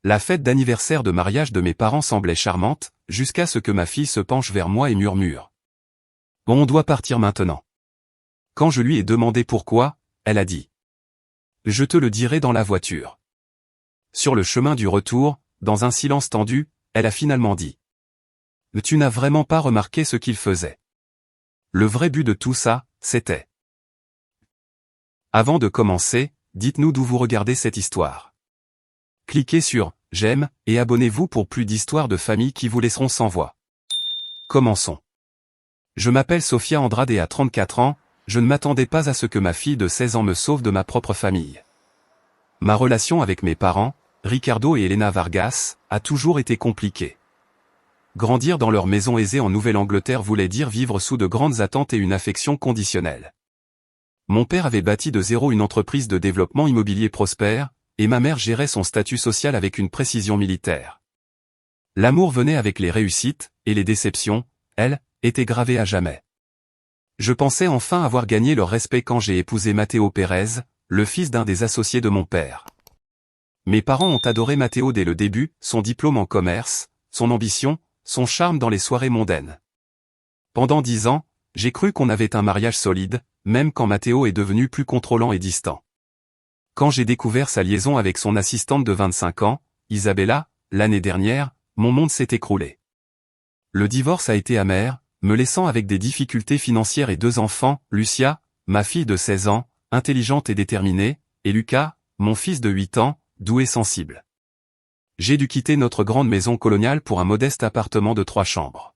La fête d'anniversaire de mariage de mes parents semblait charmante, jusqu'à ce que ma fille se penche vers moi et murmure. « On doit partir maintenant. » Quand je lui ai demandé pourquoi, elle a dit. « Je te le dirai dans la voiture. » Sur le chemin du retour, dans un silence tendu, elle a finalement dit. « Tu n'as vraiment pas remarqué ce qu'il faisait. » Le vrai but de tout ça, c'était. Avant de commencer, dites-nous d'où vous regardez cette histoire. Cliquez sur « J'aime » et abonnez-vous pour plus d'histoires de famille qui vous laisseront sans voix. Commençons. Je m'appelle Sofia Andrade et à 34 ans, je ne m'attendais pas à ce que ma fille de 16 ans me sauve de ma propre famille. Ma relation avec mes parents, Ricardo et Elena Vargas, a toujours été compliquée. Grandir dans leur maison aisée en Nouvelle-Angleterre voulait dire vivre sous de grandes attentes et une affection conditionnelle. Mon père avait bâti de zéro une entreprise de développement immobilier prospère, et ma mère gérait son statut social avec une précision militaire. L'amour venait avec les réussites, et les déceptions, elles, étaient gravées à jamais. Je pensais enfin avoir gagné leur respect quand j'ai épousé Matteo Pérez, le fils d'un des associés de mon père. Mes parents ont adoré Matteo dès le début, son diplôme en commerce, son ambition, son charme dans les soirées mondaines. Pendant 10 ans, j'ai cru qu'on avait un mariage solide, même quand Matteo est devenu plus contrôlant et distant. Quand j'ai découvert sa liaison avec son assistante de 25 ans, Isabella, l'année dernière, mon monde s'est écroulé. Le divorce a été amer, me laissant avec des difficultés financières et 2 enfants, Lucia, ma fille de 16 ans, intelligente et déterminée, et Lucas, mon fils de 8 ans, doux et sensible. J'ai dû quitter notre grande maison coloniale pour un modeste appartement de 3 chambres.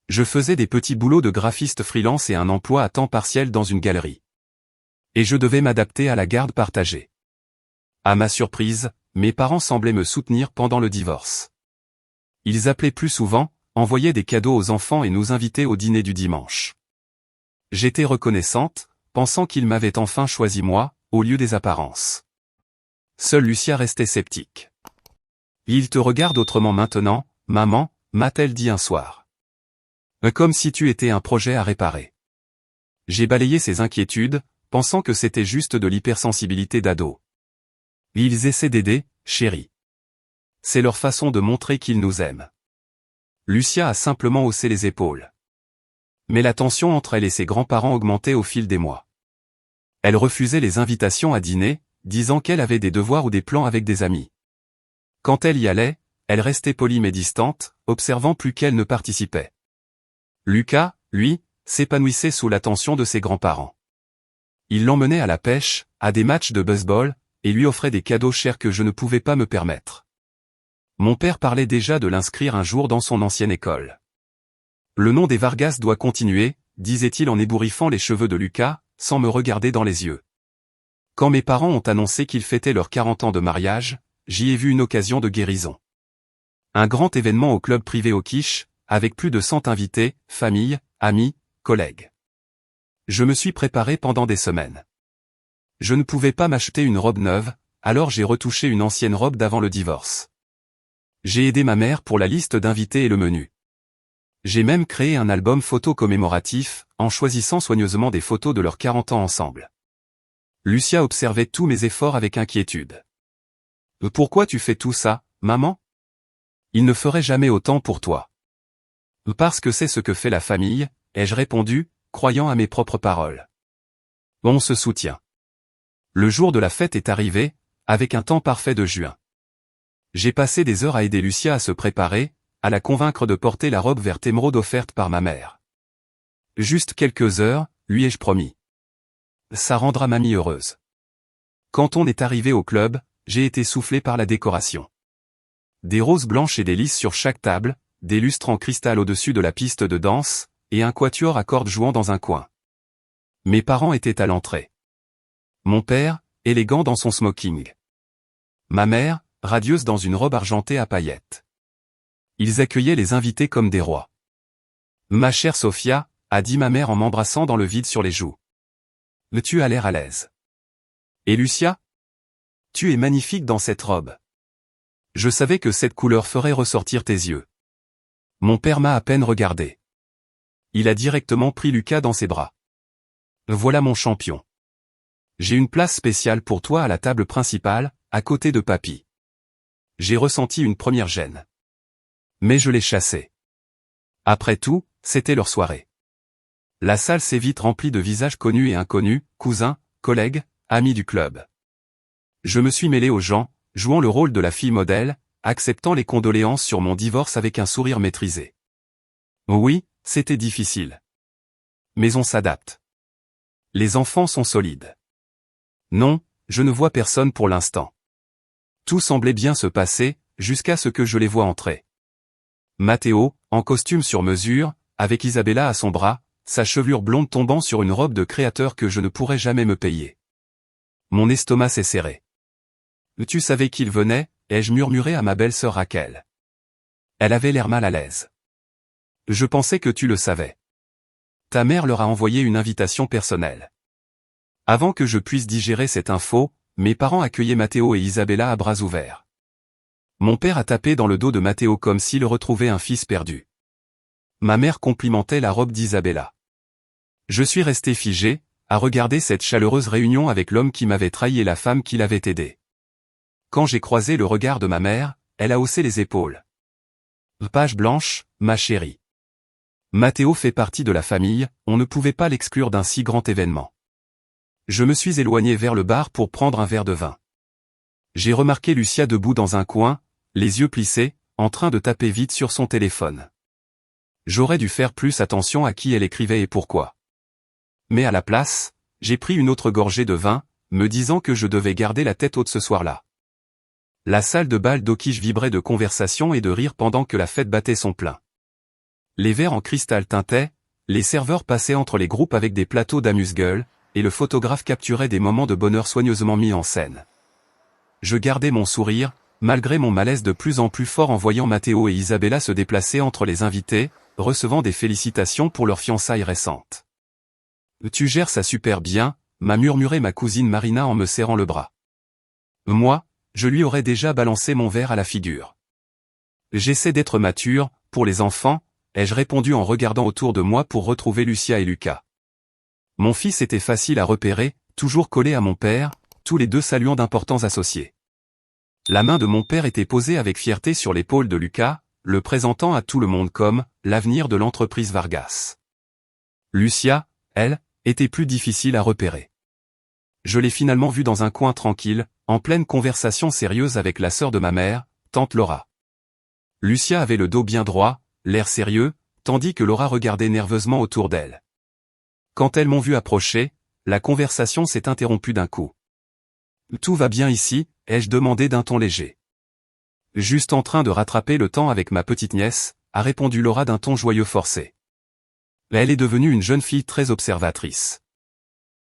Je faisais des petits boulots de graphiste freelance et un emploi à temps partiel dans une galerie. Et je devais m'adapter à la garde partagée. À ma surprise, mes parents semblaient me soutenir pendant le divorce. Ils appelaient plus souvent, envoyaient des cadeaux aux enfants et nous invitaient au dîner du dimanche. J'étais reconnaissante, pensant qu'ils m'avaient enfin choisi moi, au lieu des apparences. Seule Lucia restait sceptique. « Il te regarde autrement maintenant, maman » m'a-t-elle dit un soir. « Comme si tu étais un projet à réparer. » J'ai balayé ses inquiétudes, pensant que c'était juste de l'hypersensibilité d'ado. Ils essaient d'aider, chérie. C'est leur façon de montrer qu'ils nous aiment. Lucia a simplement haussé les épaules. Mais la tension entre elle et ses grands-parents augmentait au fil des mois. Elle refusait les invitations à dîner, disant qu'elle avait des devoirs ou des plans avec des amis. Quand elle y allait, elle restait polie mais distante, observant plus qu'elle ne participait. Lucas, lui, s'épanouissait sous l'attention de ses grands-parents. Il l'emmenait à la pêche, à des matchs de baseball, et lui offrait des cadeaux chers que je ne pouvais pas me permettre. Mon père parlait déjà de l'inscrire un jour dans son ancienne école. Le nom des Vargas doit continuer, disait-il en ébouriffant les cheveux de Lucas, sans me regarder dans les yeux. Quand mes parents ont annoncé qu'ils fêtaient leurs 40 ans de mariage, j'y ai vu une occasion de guérison. Un grand événement au club privé au Quiche, avec plus de 100 invités, familles, amis, collègues. Je me suis préparé pendant des semaines. Je ne pouvais pas m'acheter une robe neuve, alors j'ai retouché une ancienne robe d'avant le divorce. J'ai aidé ma mère pour la liste d'invités et le menu. J'ai même créé un album photo commémoratif, en choisissant soigneusement des photos de leurs 40 ans ensemble. Lucia observait tous mes efforts avec inquiétude. « Pourquoi tu fais tout ça, maman ? Il ne ferait jamais autant pour toi. »« Parce que c'est ce que fait la famille, » ai-je répondu, croyant à mes propres paroles. On se soutient. Le jour de la fête est arrivé, avec un temps parfait de juin. J'ai passé des heures à aider Lucia à se préparer, à la convaincre de porter la robe verte émeraude offerte par ma mère. Juste quelques heures, lui ai-je promis. Ça rendra mamie heureuse. Quand on est arrivé au club, j'ai été soufflé par la décoration. Des roses blanches et des lys sur chaque table, des lustres en cristal au-dessus de la piste de danse, et un quatuor à cordes jouant dans un coin. Mes parents étaient à l'entrée. Mon père, élégant dans son smoking. Ma mère, radieuse dans une robe argentée à paillettes. Ils accueillaient les invités comme des rois. « Ma chère Sofia » a dit ma mère en m'embrassant dans le vide sur les joues. « Tu as l'air à l'aise. »« Et Lucia ? Tu es magnifique dans cette robe. Je savais que cette couleur ferait ressortir tes yeux. » Mon père m'a à peine regardé. Il a directement pris Lucas dans ses bras. « Voilà mon champion. J'ai une place spéciale pour toi à la table principale, à côté de papy. » j'ai ressenti une première gêne. Mais je les chassais. Après tout, c'était leur soirée. La salle s'est vite remplie de visages connus et inconnus, cousins, collègues, amis du club. Je me suis mêlé aux gens, jouant le rôle de la fille modèle, acceptant les condoléances sur mon divorce avec un sourire maîtrisé. Oui, c'était difficile. Mais on s'adapte. Les enfants sont solides. Non, je ne vois personne pour l'instant. Tout semblait bien se passer, jusqu'à ce que je les vois entrer. Matteo, en costume sur mesure, avec Isabella à son bras, sa chevelure blonde tombant sur une robe de créateur que je ne pourrais jamais me payer. Mon estomac s'est serré. Tu savais qu'il venait, ai-je murmuré à ma belle-sœur Raquel. Elle avait l'air mal à l'aise. Je pensais que tu le savais. Ta mère leur a envoyé une invitation personnelle. Avant que je puisse digérer cette info, mes parents accueillaient Matteo et Isabella à bras ouverts. Mon père a tapé dans le dos de Matteo comme s'il retrouvait un fils perdu. Ma mère complimentait la robe d'Isabella. Je suis resté figé, à regarder cette chaleureuse réunion avec l'homme qui m'avait trahi et la femme qui l'avait aidé. Quand j'ai croisé le regard de ma mère, elle a haussé les épaules. Page blanche, ma chérie. Matteo fait partie de la famille, on ne pouvait pas l'exclure d'un si grand événement. Je me suis éloigné vers le bar pour prendre un verre de vin. J'ai remarqué Lucia debout dans un coin, les yeux plissés, en train de taper vite sur son téléphone. J'aurais dû faire plus attention à qui elle écrivait et pourquoi. Mais à la place, j'ai pris une autre gorgée de vin, me disant que je devais garder la tête haute ce soir-là. La salle de bal d'Okish vibrait de conversation et de rire pendant que la fête battait son plein. Les verres en cristal tintaient, les serveurs passaient entre les groupes avec des plateaux d'amuse-gueule, et le photographe capturait des moments de bonheur soigneusement mis en scène. Je gardais mon sourire, malgré mon malaise de plus en plus fort en voyant Matteo et Isabella se déplacer entre les invités, recevant des félicitations pour leur fiançailles récentes. « Tu gères ça super bien », m'a murmuré ma cousine Marina en me serrant le bras. Moi, je lui aurais déjà balancé mon verre à la figure. J'essaie d'être mature, pour les enfants, ai-je répondu en regardant autour de moi pour retrouver Lucia et Lucas. Mon fils était facile à repérer, toujours collé à mon père, tous les deux saluant d'importants associés. La main de mon père était posée avec fierté sur l'épaule de Lucas, le présentant à tout le monde comme l'avenir de l'entreprise Vargas. Lucia, elle, était plus difficile à repérer. Je l'ai finalement vue dans un coin tranquille, en pleine conversation sérieuse avec la sœur de ma mère, tante Laura. Lucia avait le dos bien droit, l'air sérieux, tandis que Laura regardait nerveusement autour d'elle. Quand elles m'ont vu approcher, la conversation s'est interrompue d'un coup. « Tout va bien ici ?» ai-je demandé d'un ton léger. « Juste en train de rattraper le temps avec ma petite nièce », a répondu Laura d'un ton joyeux forcé. Elle est devenue une jeune fille très observatrice.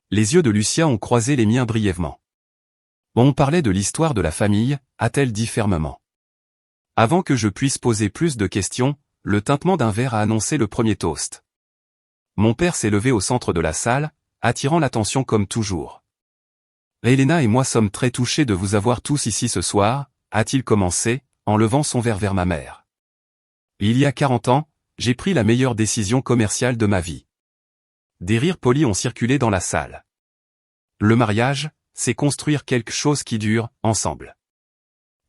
Les yeux de Lucia ont croisé les miens brièvement. « On parlait de l'histoire de la famille », a-t-elle dit fermement. Avant que je puisse poser plus de questions, le tintement d'un verre a annoncé le premier toast. Mon père s'est levé au centre de la salle, attirant l'attention comme toujours. « Elena et moi sommes très touchés de vous avoir tous ici ce soir », a-t-il commencé, en levant son verre vers ma mère. « Il y a 40 ans, j'ai pris la meilleure décision commerciale de ma vie. » Des rires polis ont circulé dans la salle. Le mariage, c'est construire quelque chose qui dure, ensemble.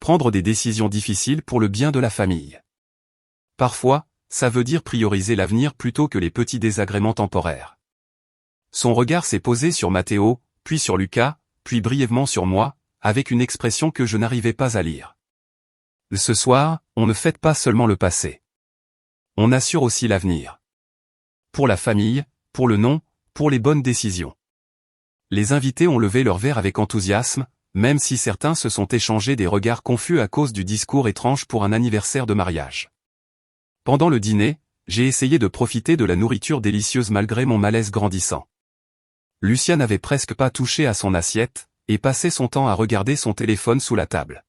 Prendre des décisions difficiles pour le bien de la famille. Parfois, ça veut dire prioriser l'avenir plutôt que les petits désagréments temporaires. Son regard s'est posé sur Matteo, puis sur Lucas, puis brièvement sur moi, avec une expression que je n'arrivais pas à lire. Ce soir, on ne fête pas seulement le passé. On assure aussi l'avenir. Pour la famille, pour le nom, pour les bonnes décisions. Les invités ont levé leur verre avec enthousiasme, même si certains se sont échangés des regards confus à cause du discours étrange pour un anniversaire de mariage. Pendant le dîner, j'ai essayé de profiter de la nourriture délicieuse malgré mon malaise grandissant. Lucia n'avait presque pas touché à son assiette, et passait son temps à regarder son téléphone sous la table.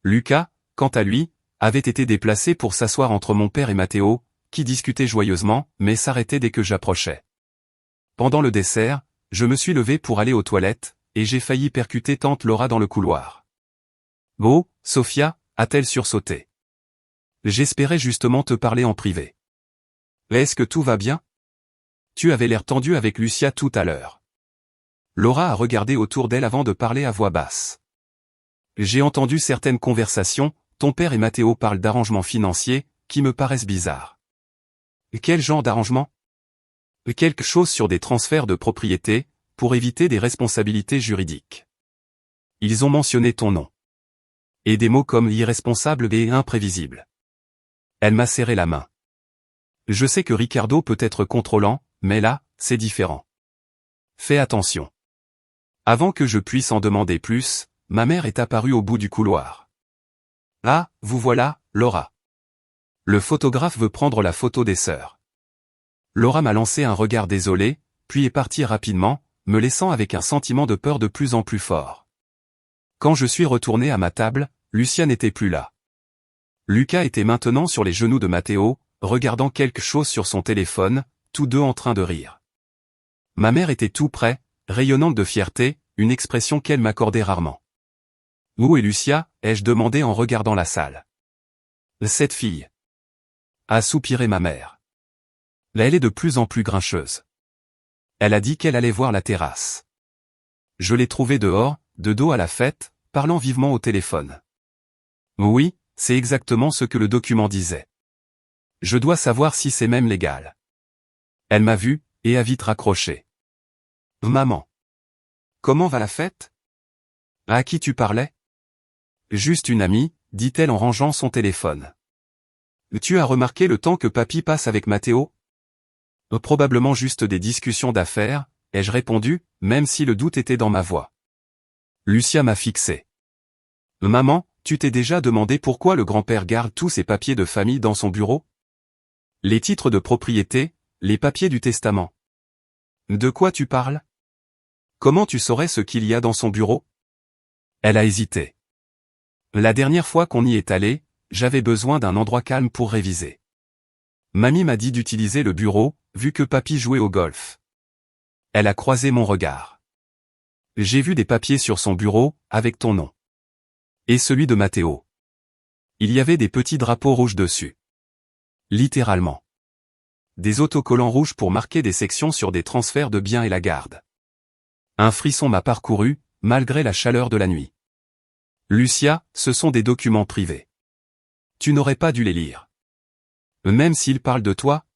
Lucas, quant à lui, avait été déplacé pour s'asseoir entre mon père et Matteo, qui discutaient joyeusement, mais s'arrêtaient dès que j'approchais. Pendant le dessert, je me suis levé pour aller aux toilettes, et j'ai failli percuter tante Laura dans le couloir. « Oh, Sophia » a-t-elle sursauté. « J'espérais justement te parler en privé. »« Est-ce que tout va bien ? Tu avais l'air tendu avec Lucia tout à l'heure. » Laura a regardé autour d'elle avant de parler à voix basse. J'ai entendu certaines conversations, ton père et Matteo parlent d'arrangements financiers, qui me paraissent bizarres. Quel genre d'arrangement? Quelque chose sur des transferts de propriété, pour éviter des responsabilités juridiques. Ils ont mentionné ton nom. Et des mots comme irresponsable et imprévisible. Elle m'a serré la main. Je sais que Ricardo peut être contrôlant, mais là, c'est différent. Fais attention. Avant que je puisse en demander plus, ma mère est apparue au bout du couloir. Ah, vous voilà, Laura. Le photographe veut prendre la photo des sœurs. Laura m'a lancé un regard désolé, puis est partie rapidement, me laissant avec un sentiment de peur de plus en plus fort. Quand je suis retourné à ma table, Lucia n'était plus là. Lucas était maintenant sur les genoux de Matteo, regardant quelque chose sur son téléphone, tous deux en train de rire. Ma mère était tout près, rayonnante de fierté, une expression qu'elle m'accordait rarement. « Où est Lucia ?» ai-je demandé en regardant la salle. « Cette fille. » a soupiré ma mère. Là, elle est de plus en plus grincheuse. Elle a dit qu'elle allait voir la terrasse. Je l'ai trouvée dehors, de dos à la fête, parlant vivement au téléphone. Oui, c'est exactement ce que le document disait. Je dois savoir si c'est même légal. Elle m'a vu, et a vite raccroché. Maman. Comment va la fête? À qui tu parlais? Juste une amie, dit-elle en rangeant son téléphone. Tu as remarqué le temps que papy passe avec Matteo? Probablement juste des discussions d'affaires, ai-je répondu, même si le doute était dans ma voix. Lucia m'a fixé. Maman, tu t'es déjà demandé pourquoi le grand-père garde tous ses papiers de famille dans son bureau? Les titres de propriété, les papiers du testament. De quoi tu parles? Comment tu saurais ce qu'il y a dans son bureau? Elle a hésité. La dernière fois qu'on y est allé, j'avais besoin d'un endroit calme pour réviser. Mamie m'a dit d'utiliser le bureau, vu que papy jouait au golf. Elle a croisé mon regard. J'ai vu des papiers sur son bureau, avec ton nom. Et celui de Matteo. Il y avait des petits drapeaux rouges dessus. Littéralement. Des autocollants rouges pour marquer des sections sur des transferts de biens et la garde. Un frisson m'a parcouru, malgré la chaleur de la nuit. Lucia, ce sont des documents privés. Tu n'aurais pas dû les lire. Même s'ils parlent de toi?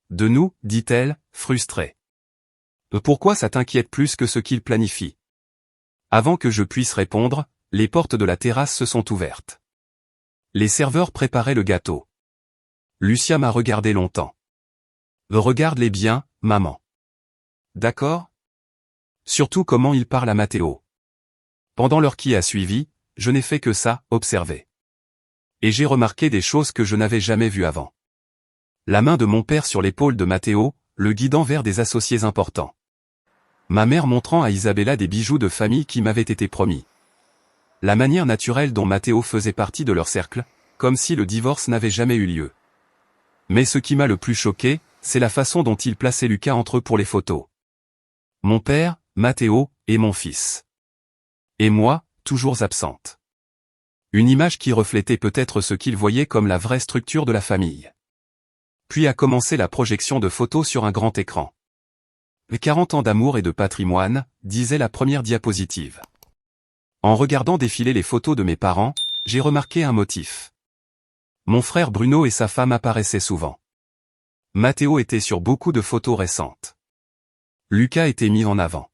De nous, dit-elle, frustrée. Pourquoi ça t'inquiète plus que ce qu'ils planifient? Avant que je puisse répondre, les portes de la terrasse se sont ouvertes. Les serveurs préparaient le gâteau. Lucia m'a regardé longtemps. Regarde-les bien, maman. D'accord? Surtout comment il parle à Matteo. Pendant l'heure qui a suivi, je n'ai fait que ça, observer. Et j'ai remarqué des choses que je n'avais jamais vues avant. La main de mon père sur l'épaule de Matteo, le guidant vers des associés importants. Ma mère montrant à Isabella des bijoux de famille qui m'avaient été promis. La manière naturelle dont Matteo faisait partie de leur cercle, comme si le divorce n'avait jamais eu lieu. Mais ce qui m'a le plus choqué, c'est la façon dont ils plaçaient Lucas entre eux pour les photos. Mon père, Matteo, et mon fils. Et moi, toujours absente. Une image qui reflétait peut-être ce qu'ils voyaient comme la vraie structure de la famille. Puis a commencé la projection de photos sur un grand écran. 40 ans d'amour et de patrimoine, disait la première diapositive. En regardant défiler les photos de mes parents, j'ai remarqué un motif. Mon frère Bruno et sa femme apparaissaient souvent. Matteo était sur beaucoup de photos récentes. Lucas était mis en avant.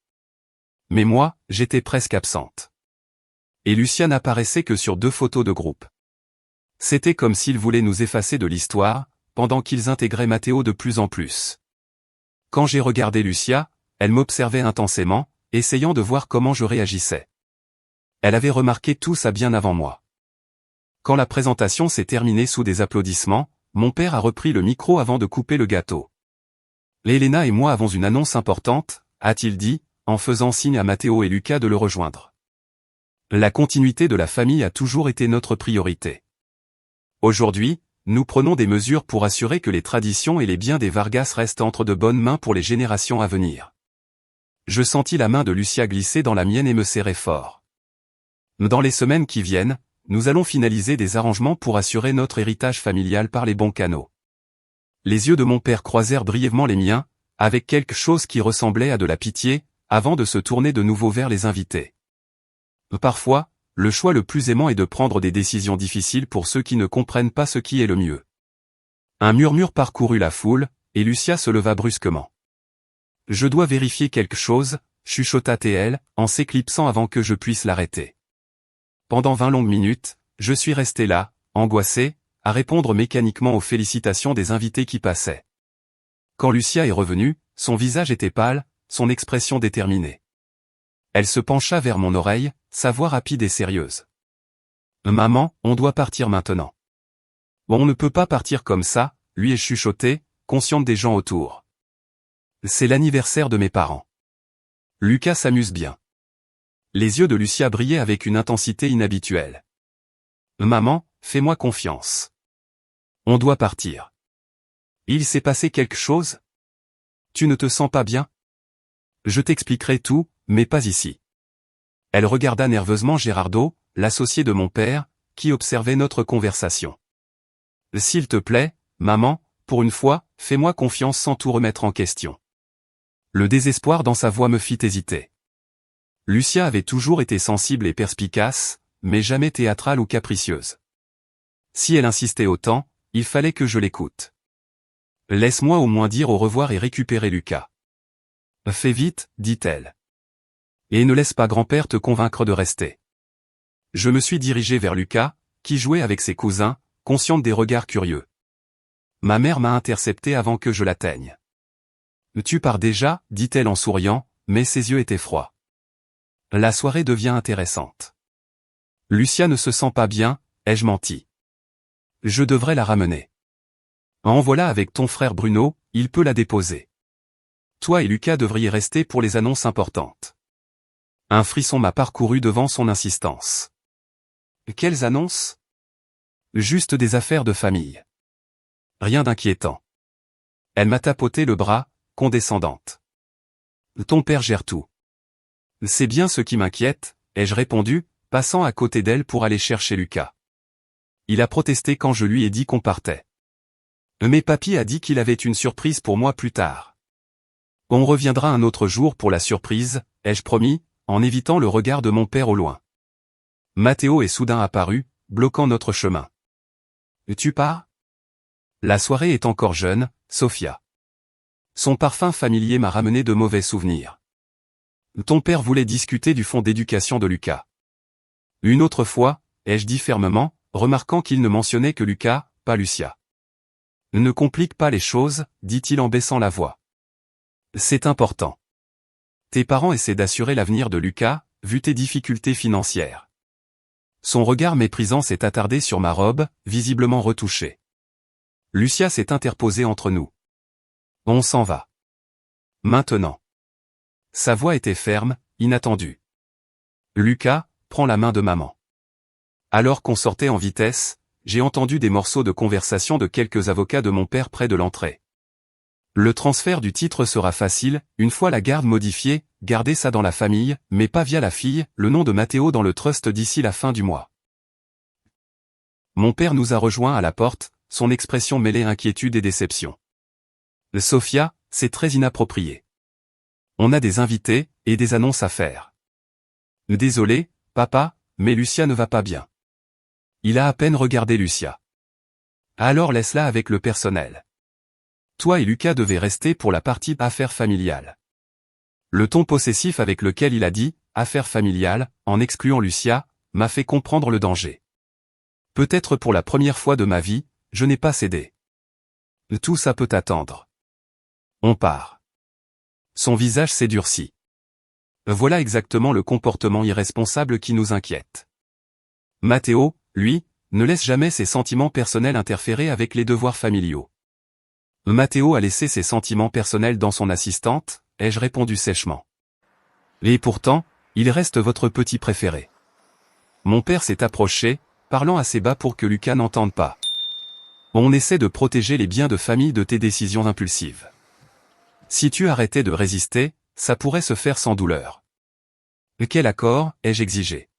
Mais moi, j'étais presque absente. Et Lucia n'apparaissait que sur 2 photos de groupe. C'était comme s'ils voulaient nous effacer de l'histoire, pendant qu'ils intégraient Matteo de plus en plus. Quand j'ai regardé Lucia, elle m'observait intensément, essayant de voir comment je réagissais. Elle avait remarqué tout ça bien avant moi. Quand la présentation s'est terminée sous des applaudissements, mon père a repris le micro avant de couper le gâteau. Elena et moi avons une annonce importante, a-t-il dit, en faisant signe à Matteo et Lucas de le rejoindre. La continuité de la famille a toujours été notre priorité. Aujourd'hui, nous prenons des mesures pour assurer que les traditions et les biens des Vargas restent entre de bonnes mains pour les générations à venir. Je sentis la main de Lucia glisser dans la mienne et me serrer fort. Dans les semaines qui viennent, nous allons finaliser des arrangements pour assurer notre héritage familial par les bons canaux. Les yeux de mon père croisèrent brièvement les miens, avec quelque chose qui ressemblait à de la pitié, avant de se tourner de nouveau vers les invités. Parfois, le choix le plus aimant est de prendre des décisions difficiles pour ceux qui ne comprennent pas ce qui est le mieux. Un murmure parcourut la foule, et Lucia se leva brusquement. Je dois vérifier quelque chose, chuchota-t-elle, en s'éclipsant avant que je puisse l'arrêter. Pendant 20 longues minutes, je suis resté là, angoissé, à répondre mécaniquement aux félicitations des invités qui passaient. Quand Lucia est revenue, son visage était pâle, son expression déterminée. Elle se pencha vers mon oreille, sa voix rapide et sérieuse. « Maman, on doit partir maintenant. »« Bon, on ne peut pas partir comme ça, » lui ai chuchoté, consciente des gens autour. « C'est l'anniversaire de mes parents. Lucas s'amuse bien. » Les yeux de Lucia brillaient avec une intensité inhabituelle. « Maman, fais-moi confiance. On doit partir. Il s'est passé quelque chose? Tu ne te sens pas bien? Je t'expliquerai tout, mais pas ici. » Elle regarda nerveusement Gérardo, l'associé de mon père, qui observait notre conversation. « S'il te plaît, maman, pour une fois, fais-moi confiance sans tout remettre en question. » Le désespoir dans sa voix me fit hésiter. Lucia avait toujours été sensible et perspicace, mais jamais théâtrale ou capricieuse. Si elle insistait autant, il fallait que je l'écoute. « Laisse-moi au moins dire au revoir et récupérer Lucas. »« Fais vite, dit-elle. Et ne laisse pas grand-père te convaincre de rester. » Je me suis dirigé vers Lucas, qui jouait avec ses cousins, consciente des regards curieux. Ma mère m'a intercepté avant que je l'atteigne. « Tu pars déjà, dit-elle en souriant, mais ses yeux étaient froids. La soirée devient intéressante. Lucia ne se sent pas bien, ai-je menti. Je devrais la ramener. En voilà avec ton frère Bruno, il peut la déposer. Toi et Lucas devriez rester pour les annonces importantes. Un frisson m'a parcouru devant son insistance. Quelles annonces? Juste des affaires de famille. Rien d'inquiétant. Elle m'a tapoté le bras, condescendante. Ton père gère tout. C'est bien ce qui m'inquiète, ai-je répondu, passant à côté d'elle pour aller chercher Lucas. Il a protesté quand je lui ai dit qu'on partait. Mais papy a dit qu'il avait une surprise pour moi plus tard. On reviendra un autre jour pour la surprise, ai-je promis, en évitant le regard de mon père au loin. Matteo est soudain apparu, bloquant notre chemin. Tu pars? La soirée est encore jeune, Sophia. Son parfum familier m'a ramené de mauvais souvenirs. Ton père voulait discuter du fonds d'éducation de Lucas. Une autre fois, ai-je dit fermement, remarquant qu'il ne mentionnait que Lucas, pas Lucia. Ne complique pas les choses, dit-il en baissant la voix. C'est important. Tes parents essaient d'assurer l'avenir de Lucas, vu tes difficultés financières. Son regard méprisant s'est attardé sur ma robe, visiblement retouchée. Lucia s'est interposée entre nous. On s'en va. Maintenant. Sa voix était ferme, inattendue. Lucas, prends la main de maman. Alors qu'on sortait en vitesse, j'ai entendu des morceaux de conversation de quelques avocats de mon père près de l'entrée. Le transfert du titre sera facile, une fois la garde modifiée, gardez ça dans la famille, mais pas via la fille, le nom de Matteo dans le trust d'ici la fin du mois. Mon père nous a rejoints à la porte, son expression mêlait inquiétude et déception. Sophia, c'est très inapproprié. On a des invités, et des annonces à faire. Désolé, papa, mais Lucia ne va pas bien. Il a à peine regardé Lucia. Alors laisse-la avec le personnel. Toi et Lucas devez rester pour la partie affaires familiales. Le ton possessif avec lequel il a dit « affaires familiales », en excluant Lucia, m'a fait comprendre le danger. Peut-être pour la première fois de ma vie, je n'ai pas cédé. Tout ça peut attendre. On part. Son visage s'est durci. Voilà exactement le comportement irresponsable qui nous inquiète. Matteo, lui, ne laisse jamais ses sentiments personnels interférer avec les devoirs familiaux. Matteo a laissé ses sentiments personnels dans son assistante, ai-je répondu sèchement. Et pourtant, il reste votre petit préféré. Mon père s'est approché, parlant assez bas pour que Lucas n'entende pas. On essaie de protéger les biens de famille de tes décisions impulsives. Si tu arrêtais de résister, ça pourrait se faire sans douleur. Quel accord, ai-je exigé.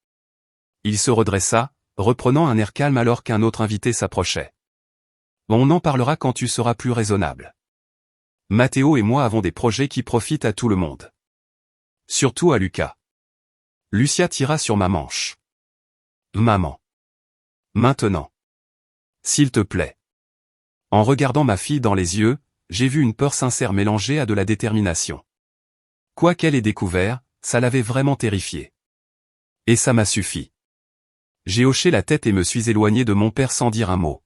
Il se redressa, reprenant un air calme alors qu'un autre invité s'approchait. On en parlera quand tu seras plus raisonnable. Matteo et moi avons des projets qui profitent à tout le monde. Surtout à Lucas. Lucia tira sur ma manche. Maman. Maintenant. S'il te plaît. En regardant ma fille dans les yeux, j'ai vu une peur sincère mélangée à de la détermination. Quoi qu'elle ait découvert, ça l'avait vraiment terrifiée. Et ça m'a suffi. J'ai hoché la tête et me suis éloigné de mon père sans dire un mot.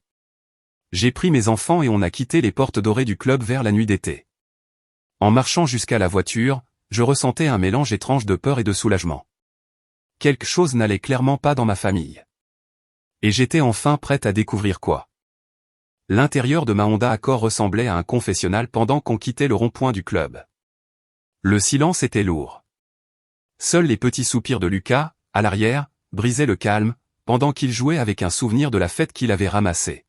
J'ai pris mes enfants et on a quitté les portes dorées du club vers la nuit d'été. En marchant jusqu'à la voiture, je ressentais un mélange étrange de peur et de soulagement. Quelque chose n'allait clairement pas dans ma famille. Et j'étais enfin prête à découvrir quoi. L'intérieur de ma Honda Accord ressemblait à un confessionnal pendant qu'on quittait le rond-point du club. Le silence était lourd. Seuls les petits soupirs de Lucas, à l'arrière, brisaient le calme, pendant qu'il jouait avec un souvenir de la fête qu'il avait ramassé.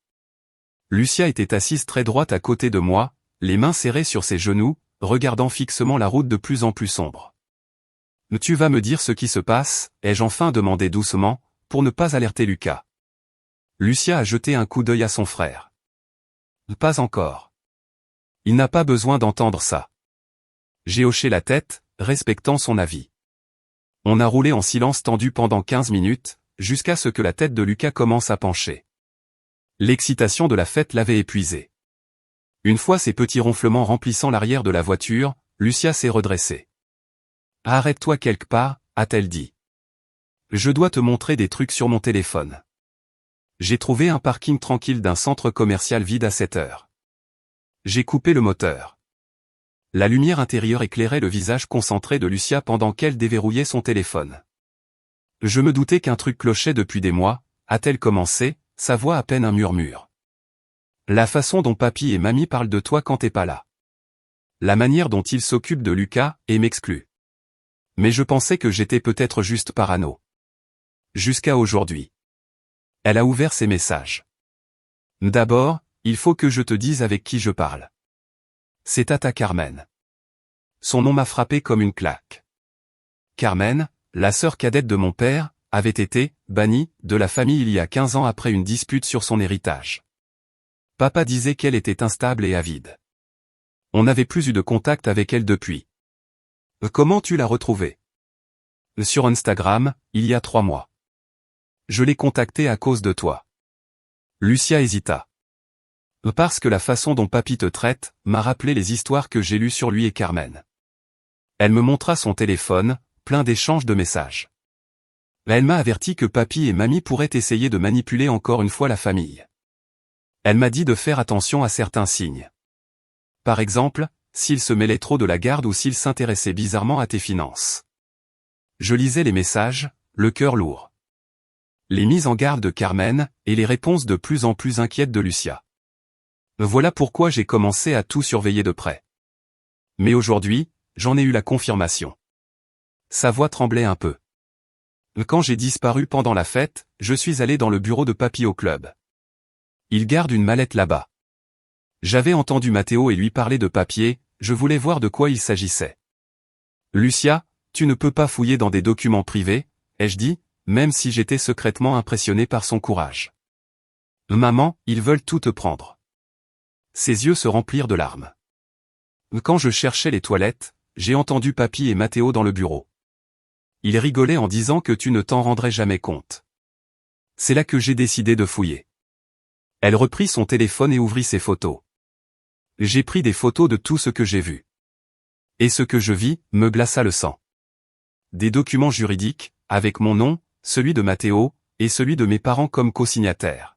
Lucia était assise très droite à côté de moi, les mains serrées sur ses genoux, regardant fixement la route de plus en plus sombre. « Tu vas me dire ce qui se passe ?» ai-je enfin demandé doucement, pour ne pas alerter Lucas. Lucia a jeté un coup d'œil à son frère. « Pas encore. Il n'a pas besoin d'entendre ça. » J'ai hoché la tête, respectant son avis. On a roulé en silence tendu pendant 15 minutes, jusqu'à ce que la tête de Lucas commence à pencher. L'excitation de la fête l'avait épuisé. Une fois ces petits ronflements remplissant l'arrière de la voiture, Lucia s'est redressée. « Arrête-toi quelque part » a-t-elle dit. « Je dois te montrer des trucs sur mon téléphone. » J'ai trouvé un parking tranquille d'un centre commercial vide à 7 heures. J'ai coupé le moteur. La lumière intérieure éclairait le visage concentré de Lucia pendant qu'elle déverrouillait son téléphone. Je me doutais qu'un truc clochait depuis des mois, a-t-elle commencé, sa voix à peine un murmure. La façon dont papy et mamie parlent de toi quand t'es pas là. La manière dont ils s'occupent de Lucas, et m'excluent. Mais je pensais que j'étais peut-être juste parano. Jusqu'à aujourd'hui. Elle a ouvert ses messages. D'abord, il faut que je te dise avec qui je parle. C'est Tata Carmen. Son nom m'a frappé comme une claque. Carmen, la sœur cadette de mon père, avait été bannie de la famille il y a 15 ans après une dispute sur son héritage. Papa disait qu'elle était instable et avide. On n'avait plus eu de contact avec elle depuis. Comment tu l'as retrouvée? Sur Instagram, il y a 3 mois. Je l'ai contactée à cause de toi. Lucia hésita. Parce que la façon dont papy te traite m'a rappelé les histoires que j'ai lues sur lui et Carmen. Elle me montra son téléphone, plein d'échanges de messages. Elle m'a averti que papy et mamie pourraient essayer de manipuler encore une fois la famille. Elle m'a dit de faire attention à certains signes. Par exemple, s'il se mêlait trop de la garde ou s'il s'intéressait bizarrement à tes finances. Je lisais les messages, le cœur lourd. Les mises en garde de Carmen, et les réponses de plus en plus inquiètes de Lucia. Voilà pourquoi j'ai commencé à tout surveiller de près. Mais aujourd'hui, j'en ai eu la confirmation. Sa voix tremblait un peu. Quand j'ai disparu pendant la fête, je suis allé dans le bureau de papy au club. Il garde une mallette là-bas. J'avais entendu Matteo et lui parler de papier, je voulais voir de quoi il s'agissait. Lucia, tu ne peux pas fouiller dans des documents privés, ai-je dit, même si j'étais secrètement impressionné par son courage. Maman, ils veulent tout te prendre. Ses yeux se remplirent de larmes. Quand je cherchais les toilettes, j'ai entendu papy et Matteo dans le bureau. Ils rigolaient en disant que tu ne t'en rendrais jamais compte. C'est là que j'ai décidé de fouiller. Elle reprit son téléphone et ouvrit ses photos. J'ai pris des photos de tout ce que j'ai vu. Et ce que je vis, me glaça le sang. Des documents juridiques, avec mon nom, celui de Matteo, et celui de mes parents comme co-signataires.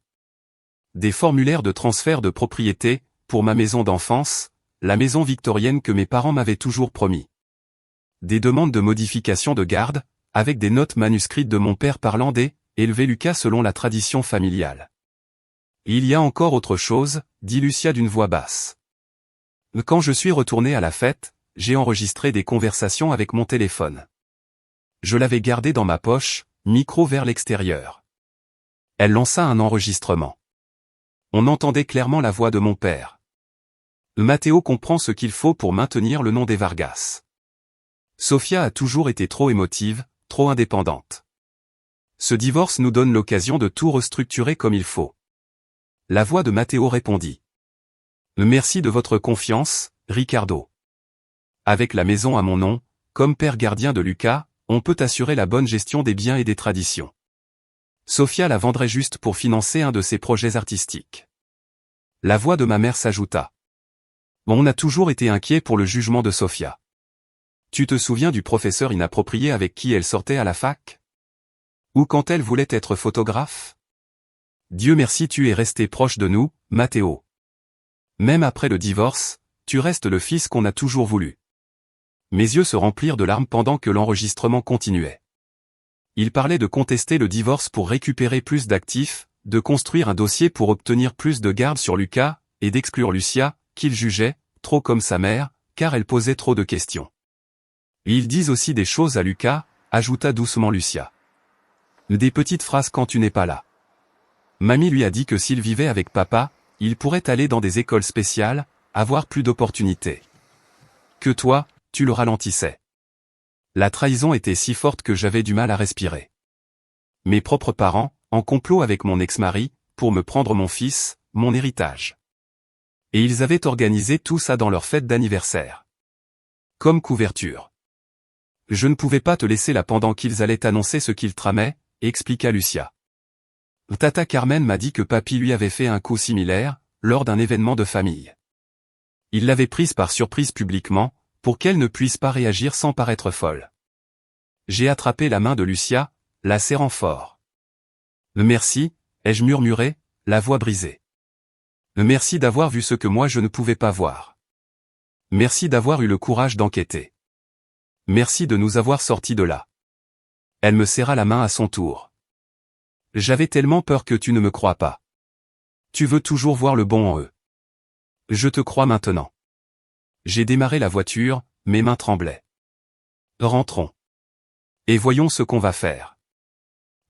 Des formulaires de transfert de propriété, pour ma maison d'enfance, la maison victorienne que mes parents m'avaient toujours promis. Des demandes de modification de garde, avec des notes manuscrites de mon père parlant des « élever Lucas selon la tradition familiale ». Il y a encore autre chose, dit Lucia d'une voix basse. Quand je suis retourné à la fête, j'ai enregistré des conversations avec mon téléphone. Je l'avais gardé dans ma poche, micro vers l'extérieur. Elle lança un enregistrement. On entendait clairement la voix de mon père. Matteo comprend ce qu'il faut pour maintenir le nom des Vargas. Sofia a toujours été trop émotive, trop indépendante. Ce divorce nous donne l'occasion de tout restructurer comme il faut. La voix de Matteo répondit. Merci de votre confiance, Ricardo. Avec la maison à mon nom, comme père gardien de Lucas, on peut assurer la bonne gestion des biens et des traditions. Sofia la vendrait juste pour financer un de ses projets artistiques. La voix de ma mère s'ajouta. On a toujours été inquiet pour le jugement de Sofia. Tu te souviens du professeur inapproprié avec qui elle sortait à la fac? Ou quand elle voulait être photographe? Dieu merci, tu es resté proche de nous, Matteo. Même après le divorce, tu restes le fils qu'on a toujours voulu. Mes yeux se remplirent de larmes pendant que l'enregistrement continuait. Il parlait de contester le divorce pour récupérer plus d'actifs, de construire un dossier pour obtenir plus de garde sur Lucas, et d'exclure Lucia, qu'il jugeait, trop comme sa mère, car elle posait trop de questions. Ils disent aussi des choses à Lucas, ajouta doucement Lucia. Des petites phrases quand tu n'es pas là. Mamie lui a dit que s'il vivait avec papa, il pourrait aller dans des écoles spéciales, avoir plus d'opportunités. Que toi, tu le ralentissais. La trahison était si forte que j'avais du mal à respirer. Mes propres parents, en complot avec mon ex-mari, pour me prendre mon fils, mon héritage. Et ils avaient organisé tout ça dans leur fête d'anniversaire. Comme couverture. Je ne pouvais pas te laisser là pendant qu'ils allaient annoncer ce qu'ils tramaient, expliqua Lucia. Tata Carmen m'a dit que papy lui avait fait un coup similaire, lors d'un événement de famille. Il l'avait prise par surprise publiquement, pour qu'elle ne puisse pas réagir sans paraître folle. J'ai attrapé la main de Lucia, la serrant fort. Merci, ai-je murmuré, la voix brisée. Merci d'avoir vu ce que moi je ne pouvais pas voir. Merci d'avoir eu le courage d'enquêter. Merci de nous avoir sortis de là. Elle me serra la main à son tour. J'avais tellement peur que tu ne me crois pas. Tu veux toujours voir le bon en eux. Je te crois maintenant. J'ai démarré la voiture, mes mains tremblaient. Rentrons. Et voyons ce qu'on va faire.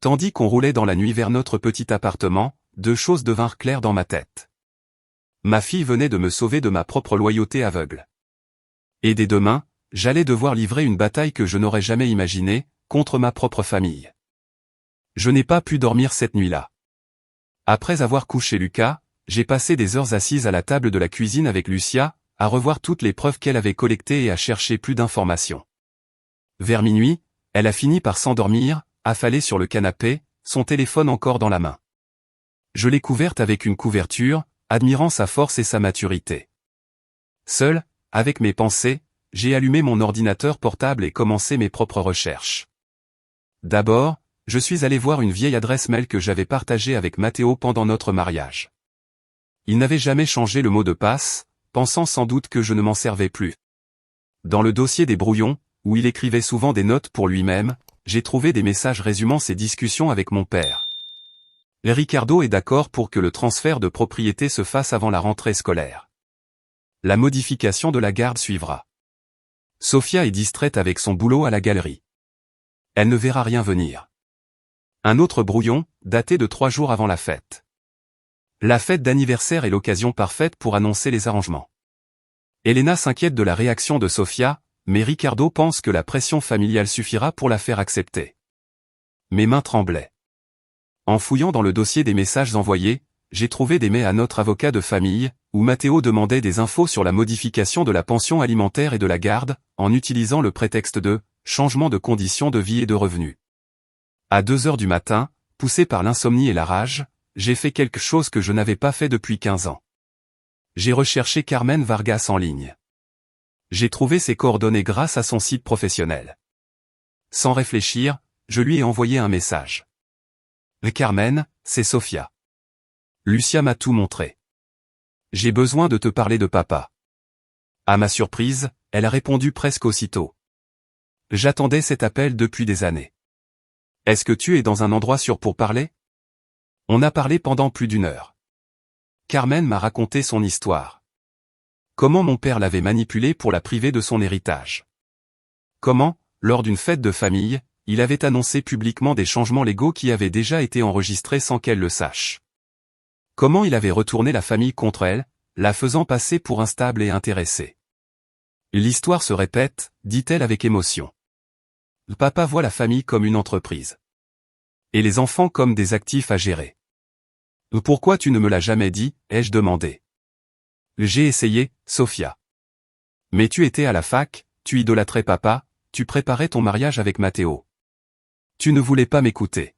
Tandis qu'on roulait dans la nuit vers notre petit appartement, deux choses devinrent claires dans ma tête. Ma fille venait de me sauver de ma propre loyauté aveugle. Et dès demain, j'allais devoir livrer une bataille que je n'aurais jamais imaginée, contre ma propre famille. Je n'ai pas pu dormir cette nuit-là. Après avoir couché Lucas, j'ai passé des heures assise à la table de la cuisine avec Lucia, à revoir toutes les preuves qu'elle avait collectées et à chercher plus d'informations. Vers minuit, elle a fini par s'endormir, affalée sur le canapé, son téléphone encore dans la main. Je l'ai couverte avec une couverture, admirant sa force et sa maturité. Seul, avec mes pensées, j'ai allumé mon ordinateur portable et commencé mes propres recherches. D'abord, je suis allé voir une vieille adresse mail que j'avais partagée avec Matteo pendant notre mariage. Il n'avait jamais changé le mot de passe, pensant sans doute que je ne m'en servais plus. Dans le dossier des brouillons, où il écrivait souvent des notes pour lui-même, j'ai trouvé des messages résumant ses discussions avec mon père. Ricardo est d'accord pour que le transfert de propriété se fasse avant la rentrée scolaire. La modification de la garde suivra. Sofia est distraite avec son boulot à la galerie. Elle ne verra rien venir. Un autre brouillon, daté de 3 jours avant la fête. La fête d'anniversaire est l'occasion parfaite pour annoncer les arrangements. Elena s'inquiète de la réaction de Sofia, mais Ricardo pense que la pression familiale suffira pour la faire accepter. Mes mains tremblaient. En fouillant dans le dossier des messages envoyés, j'ai trouvé des mails à notre avocat de famille, où Matteo demandait des infos sur la modification de la pension alimentaire et de la garde, en utilisant le prétexte de « changement de conditions de vie et de revenus ». À 2 heures du matin, poussé par l'insomnie et la rage, j'ai fait quelque chose que je n'avais pas fait depuis 15 ans. J'ai recherché Carmen Vargas en ligne. J'ai trouvé ses coordonnées grâce à son site professionnel. Sans réfléchir, je lui ai envoyé un message. Carmen, c'est Sofia. Lucia m'a tout montré. J'ai besoin de te parler de papa. À ma surprise, elle a répondu presque aussitôt. J'attendais cet appel depuis des années. Est-ce que tu es dans un endroit sûr pour parler? On a parlé pendant plus d'1 heure. Carmen m'a raconté son histoire. Comment mon père l'avait manipulée pour la priver de son héritage. Comment, lors d'une fête de famille, il avait annoncé publiquement des changements légaux qui avaient déjà été enregistrés sans qu'elle le sache. Comment il avait retourné la famille contre elle, la faisant passer pour instable et intéressée. L'histoire se répète, dit-elle avec émotion. Papa voit la famille comme une entreprise. Et les enfants comme des actifs à gérer. Pourquoi tu ne me l'as jamais dit, ai-je demandé. J'ai essayé, Sofia. Mais tu étais à la fac, tu idolâtrais papa, tu préparais ton mariage avec Matteo. Tu ne voulais pas m'écouter.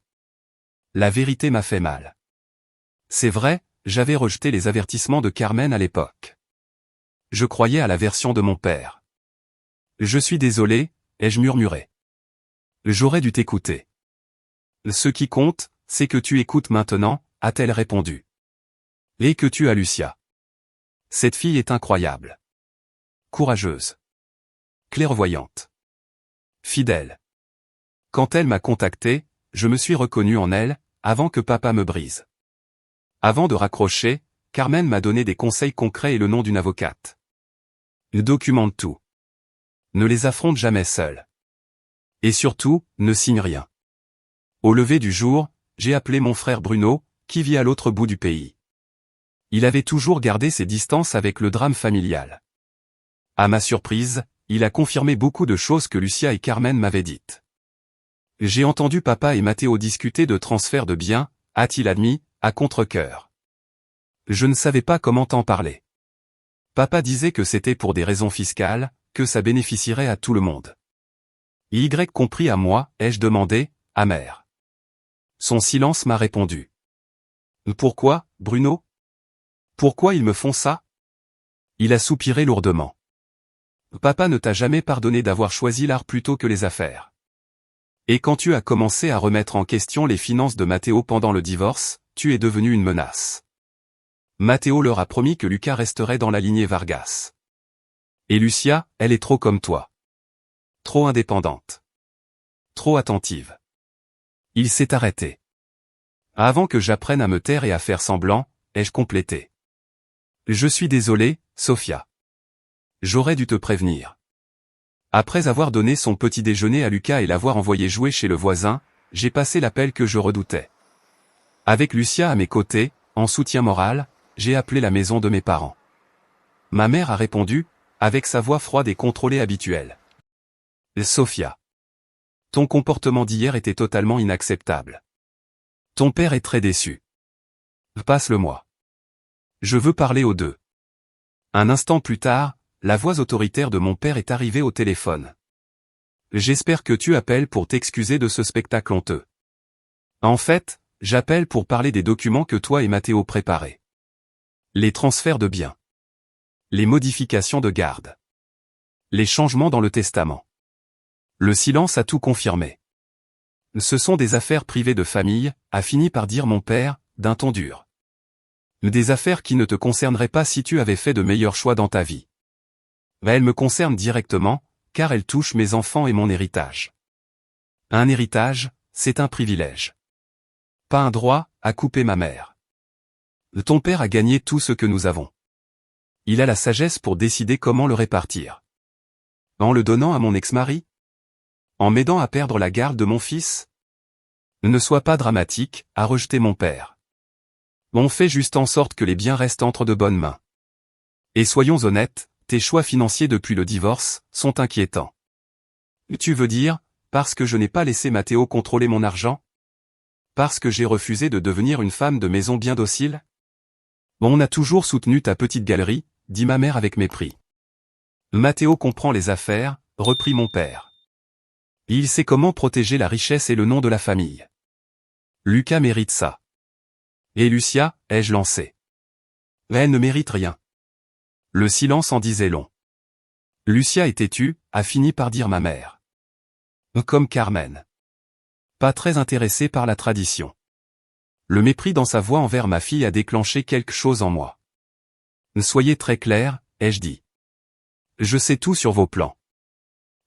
la vérité m'a fait mal. C'est vrai, j'avais rejeté les avertissements de Carmen à l'époque. Je croyais à la version de mon père. Je suis désolé, ai-je murmuré. J'aurais dû t'écouter. Ce qui compte, c'est que tu écoutes maintenant, a-t-elle répondu. Et que tu as Lucia. Cette fille est incroyable. Courageuse. Clairvoyante. Fidèle. Quand elle m'a contacté, je me suis reconnu en elle, avant que papa me brise. Avant de raccrocher, Carmen m'a donné des conseils concrets et le nom d'une avocate. Documente tout. Ne les affronte jamais seul. Et surtout, ne signe rien. Au lever du jour, j'ai appelé mon frère Bruno, qui vit à l'autre bout du pays. Il avait toujours gardé ses distances avec le drame familial. À ma surprise, il a confirmé beaucoup de choses que Lucia et Carmen m'avaient dites. J'ai entendu papa et Matteo discuter de transfert de biens, a-t-il admis, à contre-cœur. Je ne savais pas comment t'en parler. Papa disait que c'était pour des raisons fiscales, que ça bénéficierait à tout le monde. Y compris à moi, ai-je demandé, amer. Son silence m'a répondu. Pourquoi, Bruno? Pourquoi ils me font ça? Il a soupiré lourdement. Papa ne t'a jamais pardonné d'avoir choisi l'art plutôt que les affaires. Et quand tu as commencé à remettre en question les finances de Matteo pendant le divorce, tu es devenu une menace. Matteo leur a promis que Lucas resterait dans la lignée Vargas. Et Lucia, elle est trop comme toi. Trop indépendante. Trop attentive. Il s'est arrêté. Avant que j'apprenne à me taire et à faire semblant, ai-je complété. Je suis désolé, Sophia. J'aurais dû te prévenir. Après avoir donné son petit déjeuner à Lucas et l'avoir envoyé jouer chez le voisin, j'ai passé l'appel que je redoutais. Avec Lucia à mes côtés, en soutien moral, j'ai appelé la maison de mes parents. Ma mère a répondu, avec sa voix froide et contrôlée habituelle. Sophia. Ton comportement d'hier était totalement inacceptable. Ton père est très déçu. Passe-le-moi. Je veux parler aux deux. Un instant plus tard, la voix autoritaire de mon père est arrivée au téléphone. J'espère que tu appelles pour t'excuser de ce spectacle honteux. En fait, j'appelle pour parler des documents que toi et Matteo préparez. Les transferts de biens. Les modifications de garde. Les changements dans le testament. Le silence a tout confirmé. Ce sont des affaires privées de famille, a fini par dire mon père, d'un ton dur. Des affaires qui ne te concerneraient pas si tu avais fait de meilleurs choix dans ta vie. Mais elles me concernent directement, car elles touchent mes enfants et mon héritage. Un héritage, c'est un privilège. Pas un droit, a coupé ma mère. Ton père a gagné tout ce que nous avons. Il a la sagesse pour décider comment le répartir. En le donnant à mon ex-mari? En m'aidant à perdre la garde de mon fils? Ne sois pas dramatique, a rejeté mon père. On fait juste en sorte que les biens restent entre de bonnes mains. Et soyons honnêtes, tes choix financiers depuis le divorce sont inquiétants. Tu veux dire, parce que je n'ai pas laissé Matteo contrôler mon argent? Parce que j'ai refusé de devenir une femme de maison bien docile? On a toujours soutenu ta petite galerie, dit ma mère avec mépris. Matteo comprend les affaires, reprit mon père. Il sait comment protéger la richesse et le nom de la famille. Lucas mérite ça. Et Lucia, ai-je lancé. Elle ne mérite rien. Le silence en disait long. Lucia est têtue, a fini par dire ma mère. Comme Carmen. Pas très intéressée par la tradition. Le mépris dans sa voix envers ma fille a déclenché quelque chose en moi. Soyez très clair, ai-je dit. Je sais tout sur vos plans.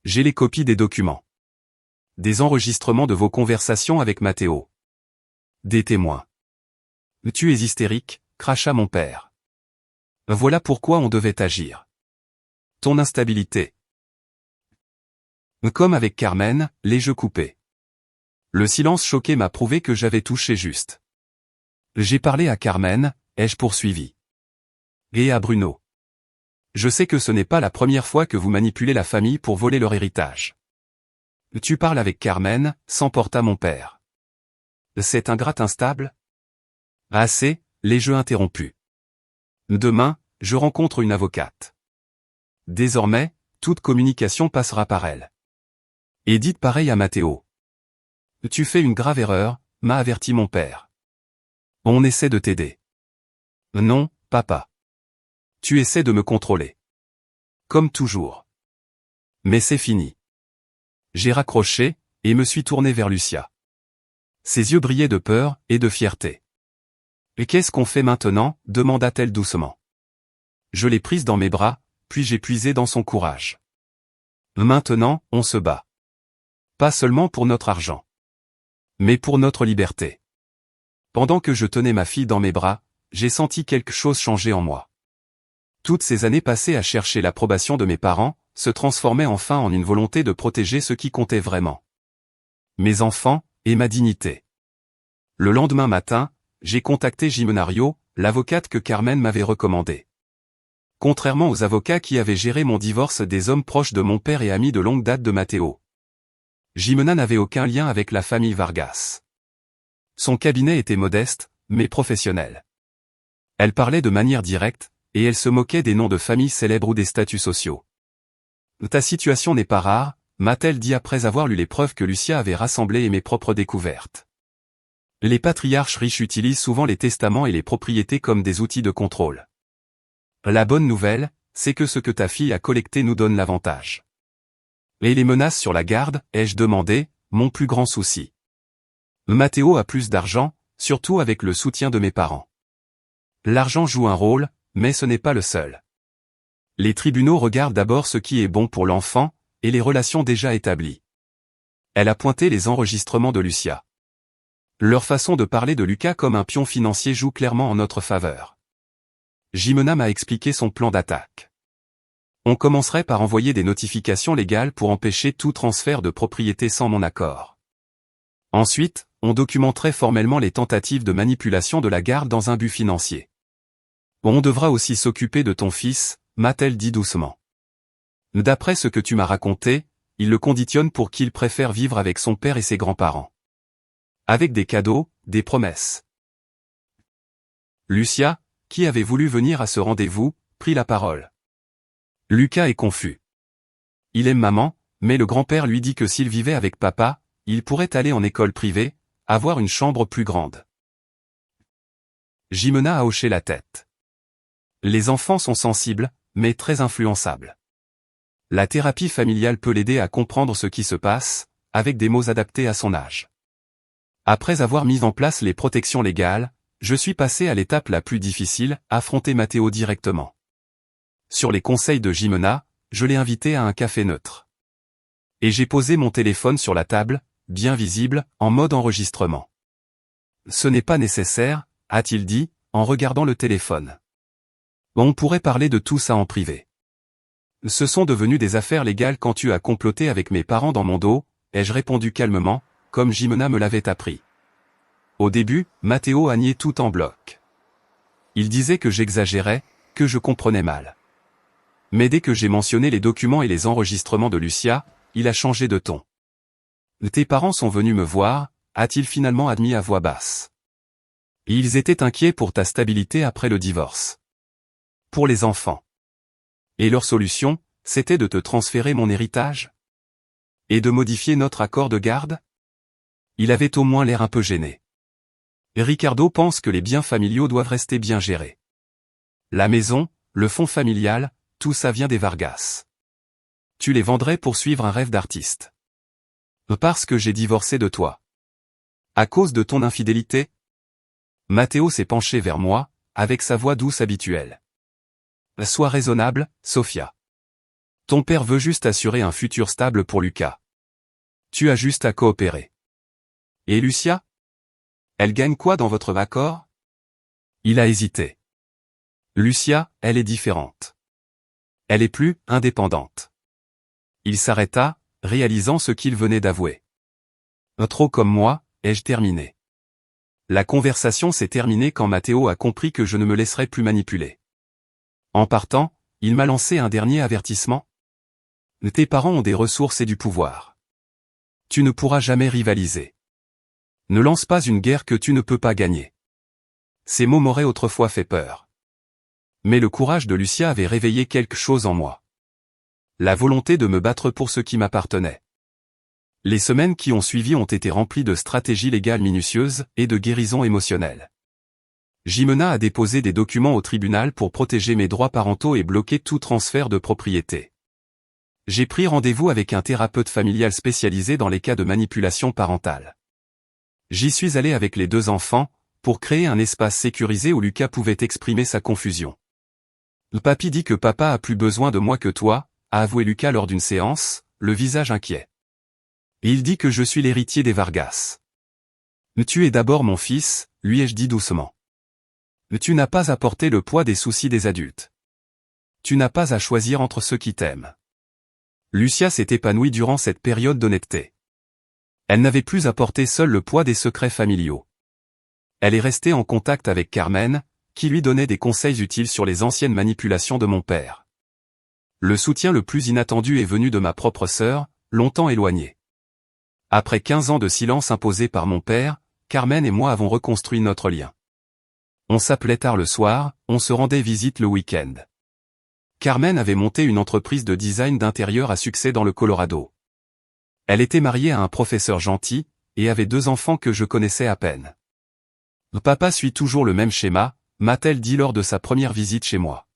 J'ai les copies des documents. Des enregistrements de vos conversations avec Matteo. Des témoins. Tu es hystérique, cracha mon père. Voilà pourquoi on devait agir. Ton instabilité. Comme avec Carmen, les jeux coupés. Le silence choqué m'a prouvé que j'avais touché juste. J'ai parlé à Carmen, ai-je poursuivi. Et à Bruno. Je sais que ce n'est pas la première fois que vous manipulez la famille pour voler leur héritage. Tu parles avec Carmen, s'emporta mon père. C'est un gratte instable? Assez, les jeux interrompus. Demain, je rencontre une avocate. Désormais, toute communication passera par elle. Et dites pareil à Matteo. Tu fais une grave erreur, m'a averti mon père. On essaie de t'aider. Non, papa. Tu essaies de me contrôler. Comme toujours. Mais c'est fini. J'ai raccroché, et me suis tourné vers Lucia. Ses yeux brillaient de peur et de fierté. Et qu'est-ce qu'on fait maintenant, demanda-t-elle doucement. Je l'ai prise dans mes bras, puis j'ai puisé dans son courage. Maintenant, on se bat. Pas seulement pour notre argent. Mais pour notre liberté. Pendant que je tenais ma fille dans mes bras, j'ai senti quelque chose changer en moi. Toutes ces années passées à chercher l'approbation de mes parents, se transformaient enfin en une volonté de protéger ce qui comptait vraiment. Mes enfants, et ma dignité. Le lendemain matin, j'ai contacté Jimena Rio, l'avocate que Carmen m'avait recommandée. Contrairement aux avocats qui avaient géré mon divorce des hommes proches de mon père et amis de longue date de Matteo, Jimena n'avait aucun lien avec la famille Vargas. Son cabinet était modeste, mais professionnel. Elle parlait de manière directe, et elle se moquait des noms de familles célèbres ou des statuts sociaux. Ta situation n'est pas rare, m'a-t-elle dit après avoir lu les preuves que Lucia avait rassemblées et mes propres découvertes. Les patriarches riches utilisent souvent les testaments et les propriétés comme des outils de contrôle. La bonne nouvelle, c'est que ce que ta fille a collecté nous donne l'avantage. Et les menaces sur la garde, ai-je demandé, mon plus grand souci. Matteo a plus d'argent, surtout avec le soutien de mes parents. L'argent joue un rôle, mais ce n'est pas le seul. Les tribunaux regardent d'abord ce qui est bon pour l'enfant, et les relations déjà établies. Elle a pointé les enregistrements de Lucia. Leur façon de parler de Lucas comme un pion financier joue clairement en notre faveur. Jimena m'a expliqué son plan d'attaque. On commencerait par envoyer des notifications légales pour empêcher tout transfert de propriété sans mon accord. Ensuite, on documenterait formellement les tentatives de manipulation de la garde dans un but financier. On devra aussi s'occuper de ton fils, m'a-t-elle dit doucement. D'après ce que tu m'as raconté, il le conditionne pour qu'il préfère vivre avec son père et ses grands-parents. Avec des cadeaux, des promesses. Lucia, qui avait voulu venir à ce rendez-vous, prit la parole. Lucas est confus. Il aime maman, mais le grand-père lui dit que s'il vivait avec papa, il pourrait aller en école privée, avoir une chambre plus grande. Jimena a hoché la tête. Les enfants sont sensibles, mais très influençables. La thérapie familiale peut l'aider à comprendre ce qui se passe, avec des mots adaptés à son âge. Après avoir mis en place les protections légales, je suis passé à l'étape la plus difficile, affronter Matteo directement. Sur les conseils de Jimena, je l'ai invité à un café neutre. Et j'ai posé mon téléphone sur la table, bien visible, en mode enregistrement. Ce n'est pas nécessaire, a-t-il dit, en regardant le téléphone. On pourrait parler de tout ça en privé. Ce sont devenus des affaires légales quand tu as comploté avec mes parents dans mon dos, ai-je répondu calmement, comme Jimena me l'avait appris. Au début, Matteo a nié tout en bloc. Il disait que j'exagérais, que je comprenais mal. Mais dès que j'ai mentionné les documents et les enregistrements de Lucia, il a changé de ton. Tes parents sont venus me voir, a-t-il finalement admis à voix basse. Ils étaient inquiets pour ta stabilité après le divorce. Pour les enfants. Et leur solution, c'était de te transférer mon héritage? Et de modifier notre accord de garde? Il avait au moins l'air un peu gêné. Ricardo pense que les biens familiaux doivent rester bien gérés. La maison, le fonds familial, tout ça vient des Vargas. Tu les vendrais pour suivre un rêve d'artiste. Parce que j'ai divorcé de toi. À cause de ton infidélité? Matteo s'est penché vers moi, avec sa voix douce habituelle. Sois raisonnable, Sofia. Ton père veut juste assurer un futur stable pour Lucas. Tu as juste à coopérer. Et Lucia? Elle gagne quoi dans votre accord? Il a hésité. Lucia, elle est différente. Elle est plus indépendante. Il s'arrêta, réalisant ce qu'il venait d'avouer. Trop comme moi, ai-je terminé. La conversation s'est terminée quand Matteo a compris que je ne me laisserais plus manipuler. En partant, il m'a lancé un dernier avertissement. Tes parents ont des ressources et du pouvoir. Tu ne pourras jamais rivaliser. Ne lance pas une guerre que tu ne peux pas gagner. Ces mots m'auraient autrefois fait peur. Mais le courage de Lucia avait réveillé quelque chose en moi. La volonté de me battre pour ce qui m'appartenait. Les semaines qui ont suivi ont été remplies de stratégies légales minutieuses et de guérison émotionnelle. Jimena a déposé des documents au tribunal pour protéger mes droits parentaux et bloquer tout transfert de propriété. J'ai pris rendez-vous avec un thérapeute familial spécialisé dans les cas de manipulation parentale. J'y suis allé avec les 2 enfants, pour créer un espace sécurisé où Lucas pouvait exprimer sa confusion. Papy dit que papa a plus besoin de moi que toi, a avoué Lucas lors d'une séance, le visage inquiet. Et il dit que je suis l'héritier des Vargas. Tu es d'abord mon fils, lui ai-je dit doucement. Tu n'as pas à porter le poids des soucis des adultes. Tu n'as pas à choisir entre ceux qui t'aiment. Lucia s'est épanouie durant cette période d'honnêteté. Elle n'avait plus à porter seule le poids des secrets familiaux. Elle est restée en contact avec Carmen, qui lui donnait des conseils utiles sur les anciennes manipulations de mon père. Le soutien le plus inattendu est venu de ma propre sœur, longtemps éloignée. Après 15 ans de silence imposé par mon père, Carmen et moi avons reconstruit notre lien. On s'appelait tard le soir, on se rendait visite le week-end. Carmen avait monté une entreprise de design d'intérieur à succès dans le Colorado. Elle était mariée à un professeur gentil, et avait 2 enfants que je connaissais à peine. Papa suit toujours le même schéma, m'a-t-elle dit lors de sa première visite chez moi.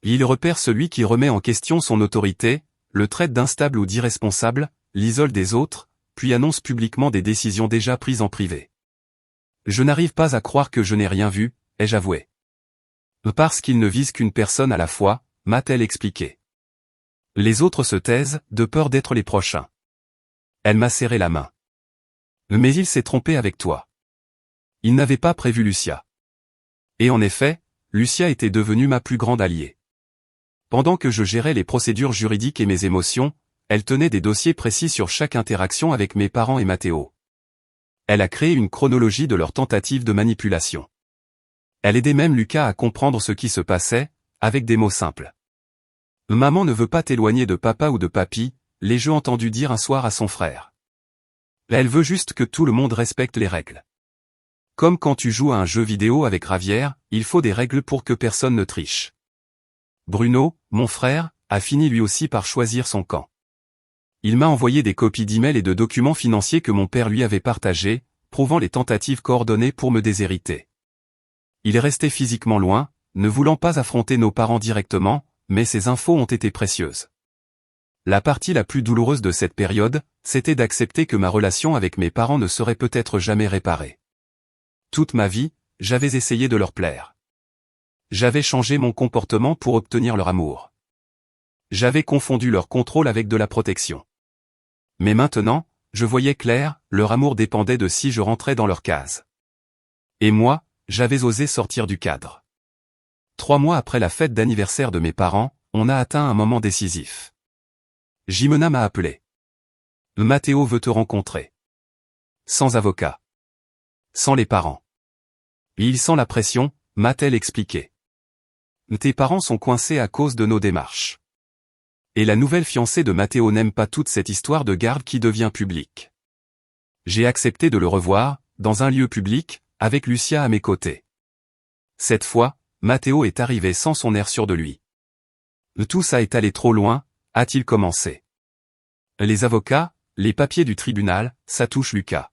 Il repère celui qui remet en question son autorité, le traite d'instable ou d'irresponsable, l'isole des autres, puis annonce publiquement des décisions déjà prises en privé. Je n'arrive pas à croire que je n'ai rien vu, ai-je avoué. Parce qu'il ne vise qu'une personne à la fois, m'a-t-elle expliqué. Les autres se taisent, de peur d'être les prochains. Elle m'a serré la main. Mais il s'est trompé avec toi. Il n'avait pas prévu Lucia. Et en effet, Lucia était devenue ma plus grande alliée. Pendant que je gérais les procédures juridiques et mes émotions, elle tenait des dossiers précis sur chaque interaction avec mes parents et Matteo. Elle a créé une chronologie de leurs tentatives de manipulation. Elle aidait même Lucas à comprendre ce qui se passait, avec des mots simples. Maman ne veut pas t'éloigner de papa ou de papy, l'ai-je entendu dire un soir à son frère. Elle veut juste que tout le monde respecte les règles. Comme quand tu joues à un jeu vidéo avec Ravière, il faut des règles pour que personne ne triche. Bruno, mon frère, a fini lui aussi par choisir son camp. Il m'a envoyé des copies d'emails et de documents financiers que mon père lui avait partagés, prouvant les tentatives coordonnées pour me déshériter. Il est resté physiquement loin, ne voulant pas affronter nos parents directement, mais ces infos ont été précieuses. La partie la plus douloureuse de cette période, c'était d'accepter que ma relation avec mes parents ne serait peut-être jamais réparée. Toute ma vie, j'avais essayé de leur plaire. J'avais changé mon comportement pour obtenir leur amour. J'avais confondu leur contrôle avec de la protection. Mais maintenant, je voyais clair, leur amour dépendait de si je rentrais dans leur case. Et moi, j'avais osé sortir du cadre. 3 mois après la fête d'anniversaire de mes parents, on a atteint un moment décisif. Jimena m'a appelé. Matteo veut te rencontrer. Sans avocat. Sans les parents. Et il sent la pression, m'a-t-elle expliqué. Tes parents sont coincés à cause de nos démarches. Et la nouvelle fiancée de Matteo n'aime pas toute cette histoire de garde qui devient publique. J'ai accepté de le revoir, dans un lieu public, avec Lucia à mes côtés. Cette fois, Matteo est arrivé sans son air sûr de lui. Tout ça est allé trop loin, a-t-il commencé. Les avocats, les papiers du tribunal, ça touche Lucas.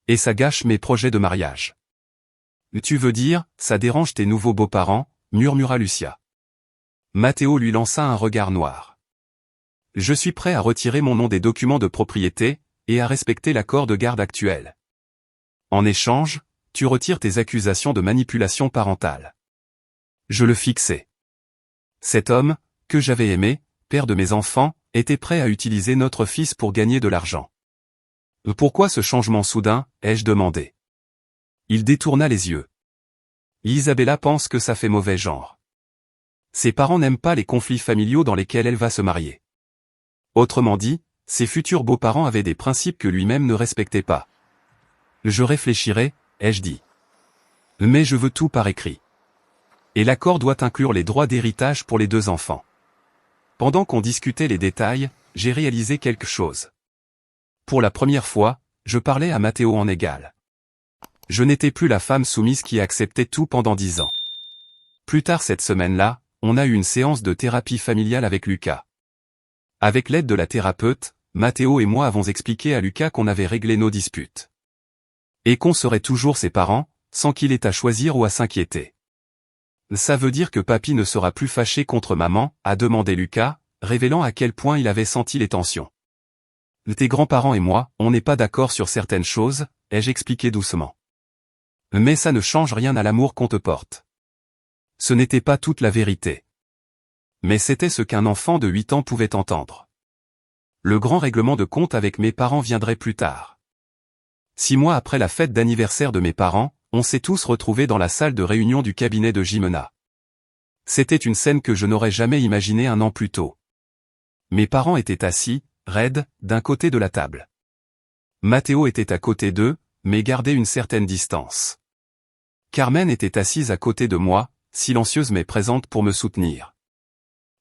Et ça gâche mes projets de mariage. Tu veux dire, ça dérange tes nouveaux beaux-parents, murmura Lucia. Matteo lui lança un regard noir. Je suis prêt à retirer mon nom des documents de propriété, et à respecter l'accord de garde actuel. En échange, tu retires tes accusations de manipulation parentale. Je le fixais. Cet homme, que j'avais aimé, père de mes enfants, était prêt à utiliser notre fils pour gagner de l'argent. Pourquoi ce changement soudain, ai-je demandé. Il détourna les yeux. Isabella pense que ça fait mauvais genre. Ses parents n'aiment pas les conflits familiaux dans lesquels elle va se marier. Autrement dit, ses futurs beaux-parents avaient des principes que lui-même ne respectait pas. Je réfléchirai, ai-je dit. Mais je veux tout par écrit. Et l'accord doit inclure les droits d'héritage pour les 2 enfants. Pendant qu'on discutait les détails, j'ai réalisé quelque chose. Pour la première fois, je parlais à Matteo en égal. Je n'étais plus la femme soumise qui acceptait tout pendant 10 ans. Plus tard cette semaine-là, on a eu une séance de thérapie familiale avec Lucas. Avec l'aide de la thérapeute, Matteo et moi avons expliqué à Lucas qu'on avait réglé nos disputes. Et qu'on serait toujours ses parents, sans qu'il ait à choisir ou à s'inquiéter. Ça veut dire que papy ne sera plus fâché contre maman, a demandé Lucas, révélant à quel point il avait senti les tensions. Tes grands-parents et moi, on n'est pas d'accord sur certaines choses, ai-je expliqué doucement. Mais ça ne change rien à l'amour qu'on te porte. Ce n'était pas toute la vérité. Mais c'était ce qu'un enfant de 8 ans pouvait entendre. Le grand règlement de compte avec mes parents viendrait plus tard. 6 mois après la fête d'anniversaire de mes parents, on s'est tous retrouvés dans la salle de réunion du cabinet de Jimena. C'était une scène que je n'aurais jamais imaginée un an plus tôt. Mes parents étaient assis, raides, d'un côté de la table. Matteo était à côté d'eux, mais gardait une certaine distance. Carmen était assise à côté de moi, silencieuse mais présente pour me soutenir.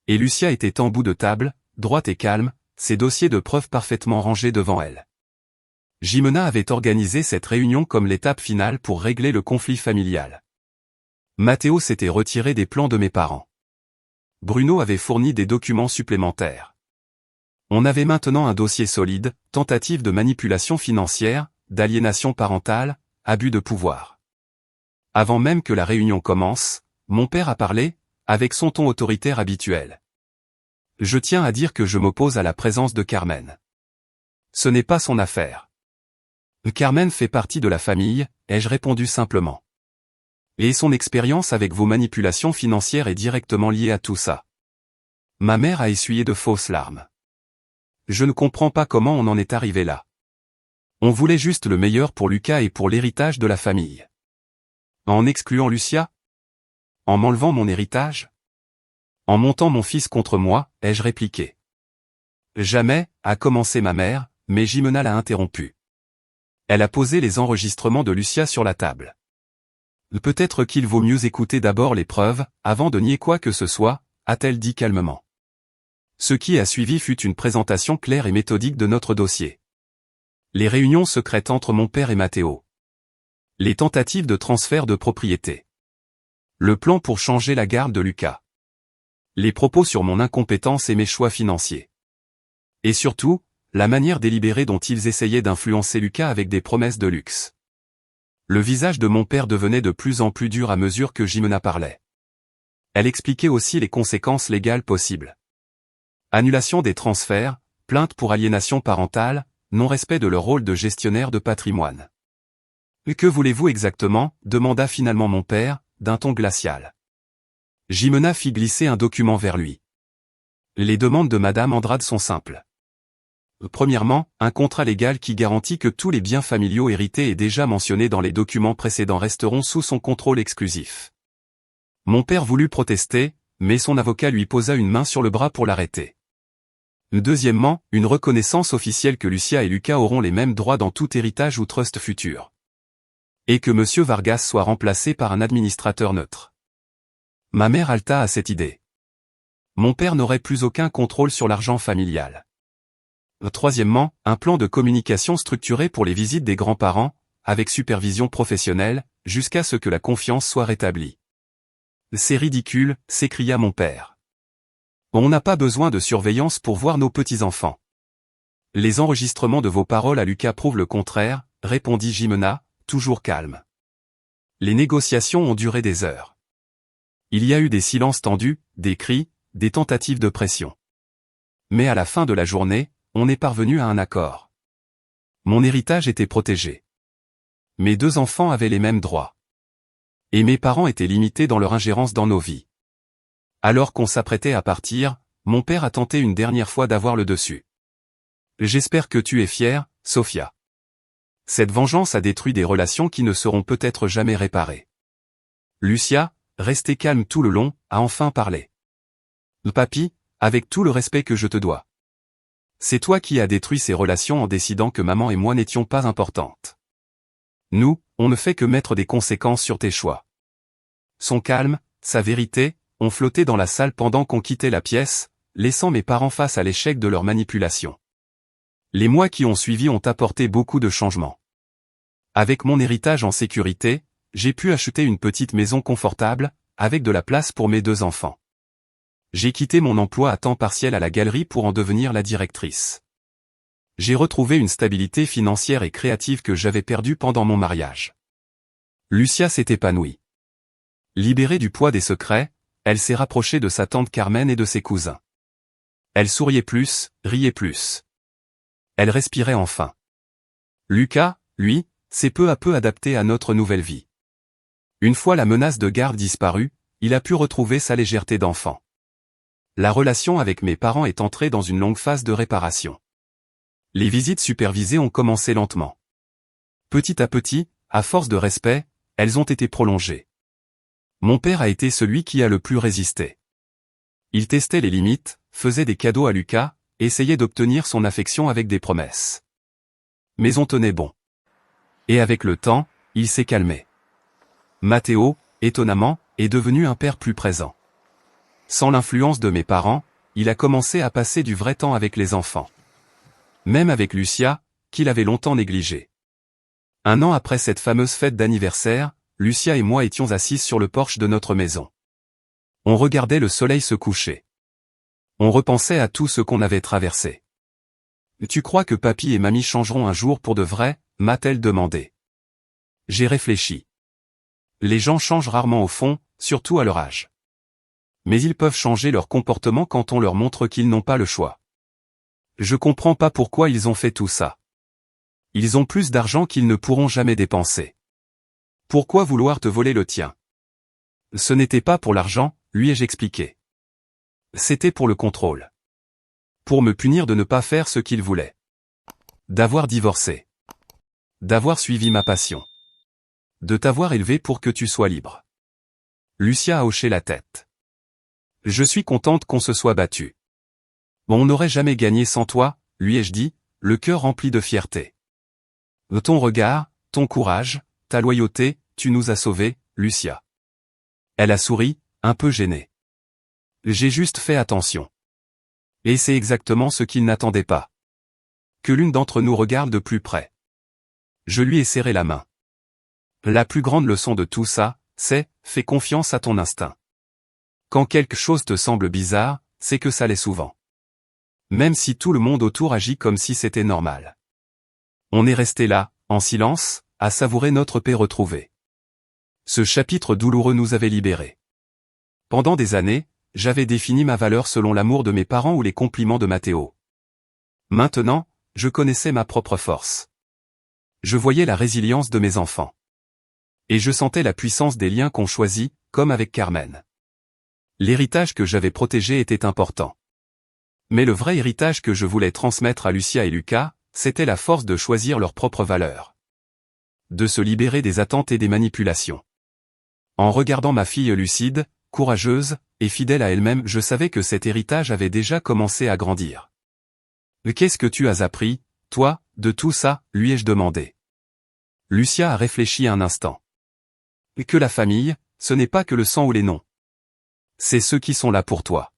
Et Lucia était en bout de table, droite et calme, ses dossiers de preuves parfaitement rangés devant elle. Jimena avait organisé cette réunion comme l'étape finale pour régler le conflit familial. Matteo s'était retiré des plans de mes parents. Bruno avait fourni des documents supplémentaires. On avait maintenant un dossier solide, tentative de manipulation financière, d'aliénation parentale, abus de pouvoir. Avant même que la réunion commence, mon père a parlé, avec son ton autoritaire habituel. Je tiens à dire que je m'oppose à la présence de Carmen. Ce n'est pas son affaire. Carmen fait partie de la famille, ai-je répondu simplement. Et son expérience avec vos manipulations financières est directement liée à tout ça. Ma mère a essuyé de fausses larmes. Je ne comprends pas comment on en est arrivé là. On voulait juste le meilleur pour Lucas et pour l'héritage de la famille. En excluant Lucia? En m'enlevant mon héritage? En montant mon fils contre moi, ai-je répliqué. Jamais, a commencé ma mère, mais Jimena l'a interrompu. Elle a posé les enregistrements de Lucia sur la table. Peut-être qu'il vaut mieux écouter d'abord les preuves, avant de nier quoi que ce soit, a-t-elle dit calmement. Ce qui a suivi fut une présentation claire et méthodique de notre dossier. Les réunions secrètes entre mon père et Matteo. Les tentatives de transfert de propriété. Le plan pour changer la garde de Lucas. Les propos sur mon incompétence et mes choix financiers. Et surtout, la manière délibérée dont ils essayaient d'influencer Lucas avec des promesses de luxe. Le visage de mon père devenait de plus en plus dur à mesure que Jimena parlait. Elle expliquait aussi les conséquences légales possibles. Annulation des transferts, plainte pour aliénation parentale, non-respect de leur rôle de gestionnaire de patrimoine. « Que voulez-vous exactement » demanda finalement mon père, d'un ton glacial. Jimena fit glisser un document vers lui. Les demandes de Madame Andrade sont simples. Premièrement, un contrat légal qui garantit que tous les biens familiaux hérités et déjà mentionnés dans les documents précédents resteront sous son contrôle exclusif. Mon père voulut protester, mais son avocat lui posa une main sur le bras pour l'arrêter. Deuxièmement, une reconnaissance officielle que Lucia et Lucas auront les mêmes droits dans tout héritage ou trust futur. Et que M. Vargas soit remplacé par un administrateur neutre. Ma mère halta à cette idée. Mon père n'aurait plus aucun contrôle sur l'argent familial. Troisièmement, un plan de communication structuré pour les visites des grands-parents, avec supervision professionnelle, jusqu'à ce que la confiance soit rétablie. C'est ridicule, s'écria mon père. On n'a pas besoin de surveillance pour voir nos petits-enfants. Les enregistrements de vos paroles à Lucas prouvent le contraire, répondit Jimena, toujours calme. Les négociations ont duré des heures. Il y a eu des silences tendus, des cris, des tentatives de pression. Mais à la fin de la journée, on est parvenu à un accord. Mon héritage était protégé. Mes 2 enfants avaient les mêmes droits. Et mes parents étaient limités dans leur ingérence dans nos vies. Alors qu'on s'apprêtait à partir, mon père a tenté une dernière fois d'avoir le dessus. J'espère que tu es fière, Sophia. Cette vengeance a détruit des relations qui ne seront peut-être jamais réparées. Lucia, restée calme tout le long, a enfin parlé. Papy, avec tout le respect que je te dois. C'est toi qui as détruit ces relations en décidant que maman et moi n'étions pas importantes. Nous, on ne fait que mettre des conséquences sur tes choix. Son calme, sa vérité, ont flotté dans la salle pendant qu'on quittait la pièce, laissant mes parents face à l'échec de leur manipulation. Les mois qui ont suivi ont apporté beaucoup de changements. Avec mon héritage en sécurité, j'ai pu acheter une petite maison confortable, avec de la place pour mes 2 enfants. J'ai quitté mon emploi à temps partiel à la galerie pour en devenir la directrice. j'ai retrouvé une stabilité financière et créative que j'avais perdue pendant mon mariage. Lucia s'est épanouie. Libérée du poids des secrets, elle s'est rapprochée de sa tante Carmen et de ses cousins. Elle souriait plus, riait plus. Elle respirait enfin. Lucas, lui, s'est peu à peu adapté à notre nouvelle vie. Une fois la menace de garde disparue, il a pu retrouver sa légèreté d'enfant. La relation avec mes parents est entrée dans une longue phase de réparation. Les visites supervisées ont commencé lentement. Petit à petit, à force de respect, elles ont été prolongées. Mon père a été celui qui a le plus résisté. Il testait les limites, faisait des cadeaux à Lucas, essayait d'obtenir son affection avec des promesses. Mais on tenait bon. Et avec le temps, il s'est calmé. Matteo, étonnamment, est devenu un père plus présent. Sans l'influence de mes parents, il a commencé à passer du vrai temps avec les enfants. Même avec Lucia, qu'il avait longtemps négligée. Un an après cette fameuse fête d'anniversaire, Lucia et moi étions assises sur le porche de notre maison. On regardait le soleil se coucher. On repensait à tout ce qu'on avait traversé. « Tu crois que papy et mamie changeront un jour pour de vrai ?» m'a-t-elle demandé. J'ai réfléchi. Les gens changent rarement au fond, surtout à leur âge. Mais ils peuvent changer leur comportement quand on leur montre qu'ils n'ont pas le choix. Je comprends pas pourquoi ils ont fait tout ça. Ils ont plus d'argent qu'ils ne pourront jamais dépenser. Pourquoi vouloir te voler le tien? Ce n'était pas pour l'argent, lui ai-je expliqué. C'était pour le contrôle. Pour me punir de ne pas faire ce qu'ils voulaient. D'avoir divorcé. D'avoir suivi ma passion. De t'avoir élevé pour que tu sois libre. Lucia a hoché la tête. Je suis contente qu'on se soit battu. On n'aurait jamais gagné sans toi, lui ai-je dit, le cœur rempli de fierté. Ton regard, ton courage, ta loyauté, tu nous as sauvés, Lucia. Elle a souri, un peu gênée. J'ai juste fait attention. Et c'est exactement ce qu'il n'attendait pas. Que l'une d'entre nous regarde de plus près. Je lui ai serré la main. La plus grande leçon de tout ça, c'est, fais confiance à ton instinct. Quand quelque chose te semble bizarre, c'est que ça l'est souvent. Même si tout le monde autour agit comme si c'était normal. On est resté là, en silence, à savourer notre paix retrouvée. Ce chapitre douloureux nous avait libérés. Pendant des années, j'avais défini ma valeur selon l'amour de mes parents ou les compliments de Matteo. Maintenant, je connaissais ma propre force. Je voyais la résilience de mes enfants. Et je sentais la puissance des liens qu'on choisit, comme avec Carmen. L'héritage que j'avais protégé était important. Mais le vrai héritage que je voulais transmettre à Lucia et Lucas, c'était la force de choisir leurs propres valeurs. De se libérer des attentes et des manipulations. En regardant ma fille lucide, courageuse, et fidèle à elle-même, je savais que cet héritage avait déjà commencé à grandir. « Qu'est-ce que tu as appris, toi, de tout ça ?» lui ai-je demandé. Lucia a réfléchi un instant. « Que la famille, ce n'est pas que le sang ou les noms. C'est ceux qui sont là pour toi.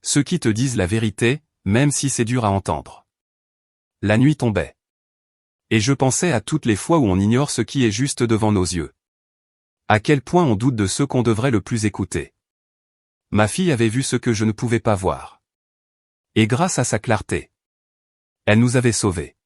Ceux qui te disent la vérité, même si c'est dur à entendre. » La nuit tombait. Et je pensais à toutes les fois où on ignore ce qui est juste devant nos yeux. À quel point on doute de ceux qu'on devrait le plus écouter. Ma fille avait vu ce que je ne pouvais pas voir. Et grâce à sa clarté, elle nous avait sauvés.